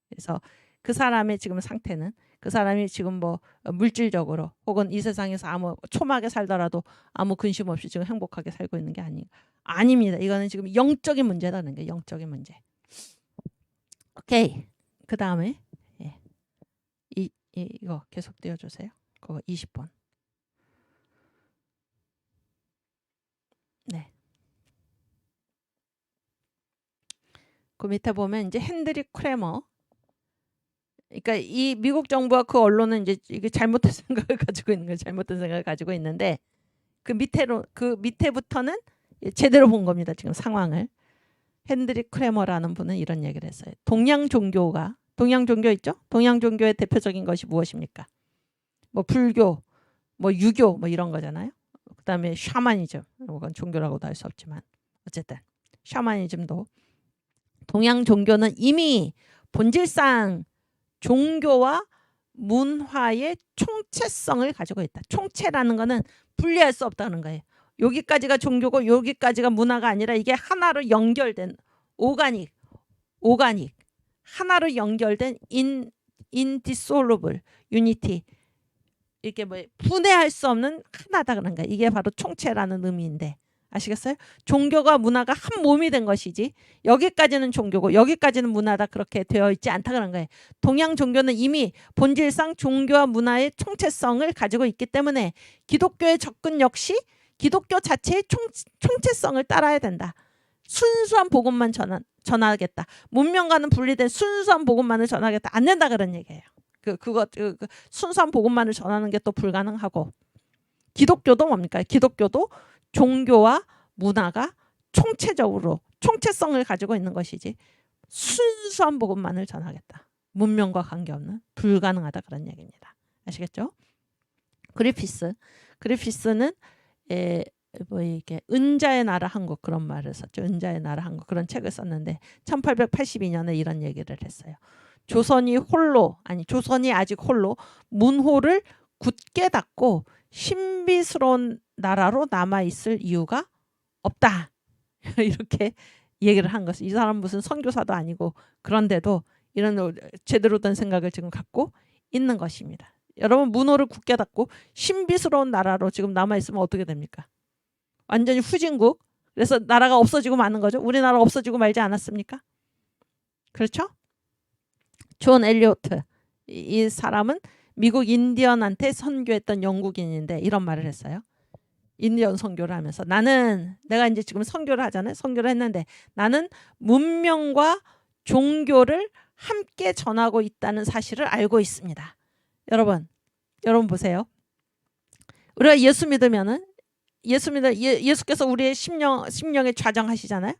그래서 그 사람의 지금 상태는, 그 사람이 지금 뭐 물질적으로 혹은 이 세상에서 아무 초막에 살더라도 아무 근심 없이 지금 행복하게 살고 있는 게 아닙니다. 이거는 지금 영적인 문제라는 게, 영적인 문제. 오케이. 그 다음에 이거 계속 띄워주세요. 그거 20번. 네. 그 밑에 보면 이제 핸드릭 크레머. 그러니까 이 미국 정부와 그 언론은 이제 이게 잘못된 생각을 가지고 있는 거예요. 잘못된 생각을 가지고 있는데, 그 밑에부터는 제대로 본 겁니다. 지금 상황을. 핸드릭 크레머라는 분은 이런 얘기를 했어요. 동양 종교 있죠? 동양 종교의 대표적인 것이 무엇입니까? 뭐 불교, 뭐 유교, 뭐 이런 거잖아요. 그다음에 샤머니즘, 이건 종교라고도 할 수 없지만 어쨌든 샤머니즘도, 동양 종교는 이미 본질상 종교와 문화의 총체성을 가지고 있다. 총체라는 거는 분리할 수 없다는 거예요. 여기까지가 종교고 여기까지가 문화가 아니라 이게 하나로 연결된 오가닉 하나로 연결된 indissoluble unity, 이렇게 뭐 분해할 수 없는 하나다 그런 거예요. 이게 바로 총체라는 의미인데, 아시겠어요? 종교가 문화가 한 몸이 된 것이지 여기까지는 종교고 여기까지는 문화다 그렇게 되어 있지 않다 그런 거예요. 동양 종교는 이미 본질상 종교와 문화의 총체성을 가지고 있기 때문에 기독교의 접근 역시 기독교 자체의 총체성을 따라야 된다. 순수한 복음만 전하겠다. 문명과는 분리된 순수한 복음만을 전하겠다. 안 된다 그런 얘기예요. 그 순수한 복음만을 전하는 게 또 불가능하고 기독교도 뭡니까? 기독교도 종교와 문화가 총체적으로 총체성을 가지고 있는 것이지 순수한 복음만을 전하겠다. 문명과 관계없는 불가능하다 그런 얘기입니다. 아시겠죠? 그리피스는 뭐 이게 은자의 나라 한국 그런 말을 썼죠. 은자의 나라 한국 그런 책을 썼는데 1882년에 이런 얘기를 했어요. 조선이 아직 홀로 문호를 굳게 닫고 신비스러운 나라로 남아있을 이유가 없다. 이렇게 얘기를 한 것이 이 사람 무슨 선교사도 아니고 그런데도 이런 제대로 된 생각을 지금 갖고 있는 것입니다. 여러분 문호를 굳게 닫고 신비스러운 나라로 지금 남아있으면 어떻게 됩니까? 완전히 후진국. 그래서 나라가 없어지고 마는 거죠. 우리나라 없어지고 말지 않았습니까? 그렇죠? 존 엘리오트 이 사람은 미국 인디언한테 선교했던 영국인인데 이런 말을 했어요. 인디언 선교를 하면서 내가 이제 지금 선교를 하잖아요. 선교를 했는데 나는 문명과 종교를 함께 전하고 있다는 사실을 알고 있습니다. 여러분 보세요. 우리가 예수 믿으면은 예수께서 우리의 심령에 좌정하시잖아요.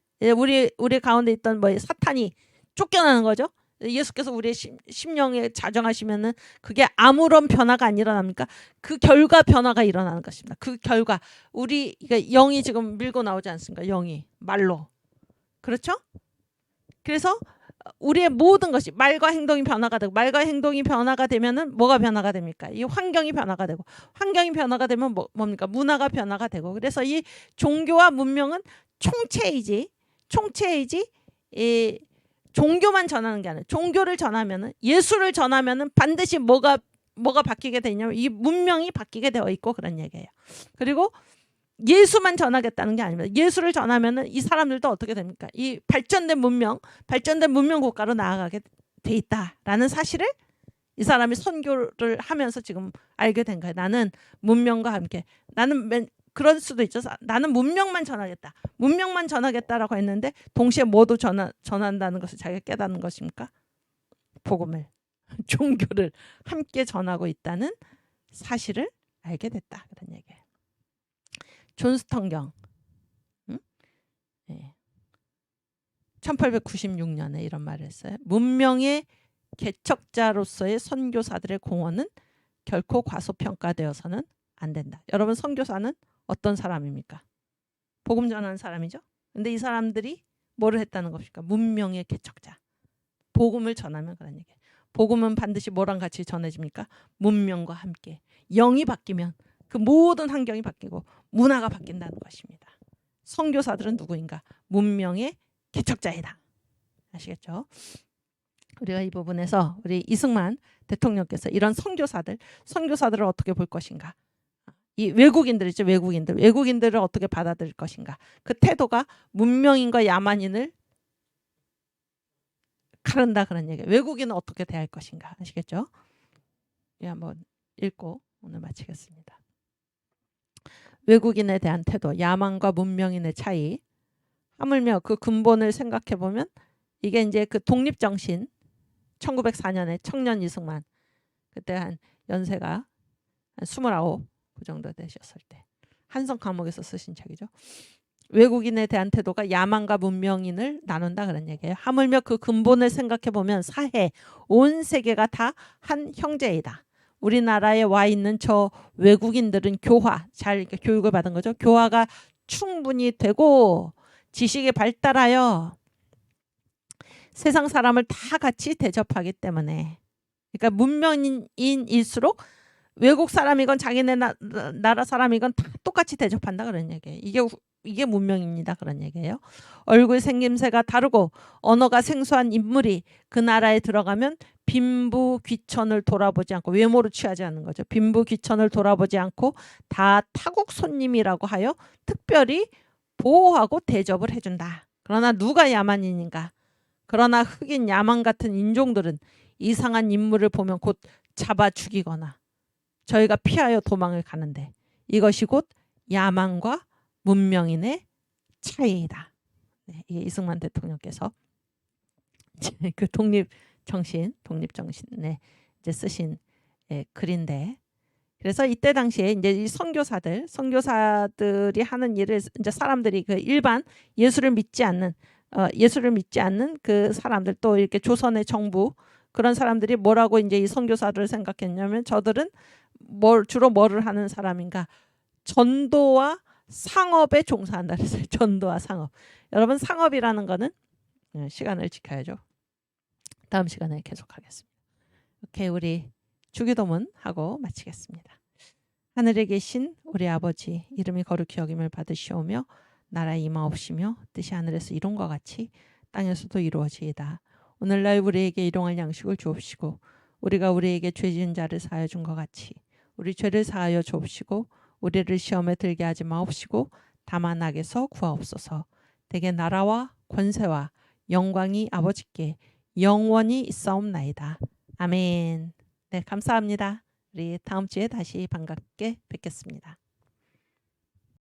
우리 가운데 있던 뭐 사탄이 쫓겨나는 거죠. 예수께서 우리의 심령에 좌정하시면은 그게 아무런 변화가 안 일어납니까? 그 결과 변화가 일어나는 것입니다. 그 결과 그러니까 영이 지금 밀고 나오지 않습니까? 영이 말로. 그렇죠? 그래서 우리의 모든 것이 말과 행동이 변화가 되고 말과 행동이 변화가 되면은 뭐가 변화가 됩니까? 이 환경이 변화가 되고 환경이 변화가 되면 뭡니까? 문화가 변화가 되고 그래서 이 종교와 문명은 총체이지 이 종교만 전하는 게 아니라 종교를 전하면은 예수를 전하면은 반드시 뭐가 바뀌게 되냐면 이 문명이 바뀌게 되어 있고 그런 얘기예요. 그리고 예수만 전하겠다는 게 아닙니다. 예수를 전하면은 이 사람들도 어떻게 됩니까? 이 발전된 문명 국가로 나아가게 돼 있다라는 사실을 이 사람이 선교를 하면서 지금 알게 된 거예요. 나는 문명과 함께 그럴 수도 있죠. 나는 문명만 전하겠다라고 했는데 동시에 뭐도 전한다는 것을 자기가 깨닫는 것입니까? 복음을 종교를 함께 전하고 있다는 사실을 알게 됐다 그런 얘기예요. 존 스턴경 1896년에 이런 말을 했어요. 문명의 개척자로서의 선교사들의 공헌은 결코 과소평가되어서는 안 된다. 여러분 선교사는 어떤 사람입니까? 복음 전하는 사람이죠. 근데 이 사람들이 뭐를 했다는 것입니까? 문명의 개척자. 복음을 전하면 그런 얘기예요. 복음은 반드시 뭐랑 같이 전해집니까? 문명과 함께. 영이 바뀌면 그 모든 환경이 바뀌고 문화가 바뀐다는 것입니다. 선교사들은 누구인가? 문명의 개척자이다. 아시겠죠? 우리가 이 부분에서 우리 이승만 대통령께서 이런 선교사들을 어떻게 볼 것인가? 이 외국인들이죠. 외국인들을 어떻게 받아들일 것인가? 그 태도가 문명인과 야만인을 가른다 그런 얘기예요. 외국인은 어떻게 대할 것인가? 아시겠죠? 예, 한번 읽고 오늘 마치겠습니다. 외국인에 대한 태도, 야만과 문명인의 차이. 하물며 그 근본을 생각해 보면 이게 이제 그 독립정신 1904년에 청년 이승만 그때 한 연세가 한 29 그 정도 되셨을 때 한성 감옥에서 쓰신 책이죠. 외국인에 대한 태도가 야만과 문명인을 나눈다 그런 얘기예요. 하물며 그 근본을 생각해 보면 사해 온 세계가 다 한 형제이다. 우리나라에 와 있는 저 외국인들은 잘 교육을 받은 거죠. 교화가 충분히 되고 지식이 발달하여 세상 사람을 다 같이 대접하기 때문에 그러니까 문명인일수록 외국 사람이건 자기네 나라 사람이건 다 똑같이 대접한다 그런 얘기예요. 이게 문명입니다 그런 얘기예요. 얼굴 생김새가 다르고 언어가 생소한 인물이 그 나라에 들어가면 빈부귀천을 돌아보지 않고 외모를 취하지 않는 거죠. 빈부귀천을 돌아보지 않고 다 타국 손님이라고 하여 특별히 보호하고 대접을 해준다. 그러나 누가 야만인인가? 그러나 흑인 야만 같은 인종들은 이상한 인물을 보면 곧 잡아 죽이거나 저희가 피하여 도망을 가는데 이것이 곧 야만과 문명인의 차이이다. 네, 이게 이승만 대통령께서 그 독립정신에 이제 쓰신 글인데, 그래서 이때 당시에 이제 이 선교사들이 하는 일을 이제 사람들이 그 일반 예수를 믿지 않는 그 사람들, 또 이렇게 조선의 정부 그런 사람들이 뭐라고 이제 이 선교사들을 생각했냐면, 저들은 주로 뭐를 하는 사람인가? 전도와 상업에 종사한다 그랬어요. 전도와 상업. 여러분, 상업이라는 거는 시간을 지켜야죠. 다음 시간에 계속하겠습니다. 이렇게 우리 주기도문 하고 마치겠습니다. 하늘에 계신 우리 아버지, 이름이 거룩히 여김을 받으시오며 나라 임하옵시며 뜻이 하늘에서 이룬 것 같이 땅에서도 이루어지이다. 오늘날 우리에게 일용할 양식을 주옵시고 우리가 우리에게 죄 지은 자를 사하여 준 것 같이 우리 죄를 사하여 주옵시고 우리를 시험에 들게 하지 마옵시고 다만 악에서 구하옵소서. 대개 나라와 권세와 영광이 아버지께 영원히 있사옵나이다. 아멘. 네, 감사합니다. 우리 다음 주에 다시 반갑게 뵙겠습니다.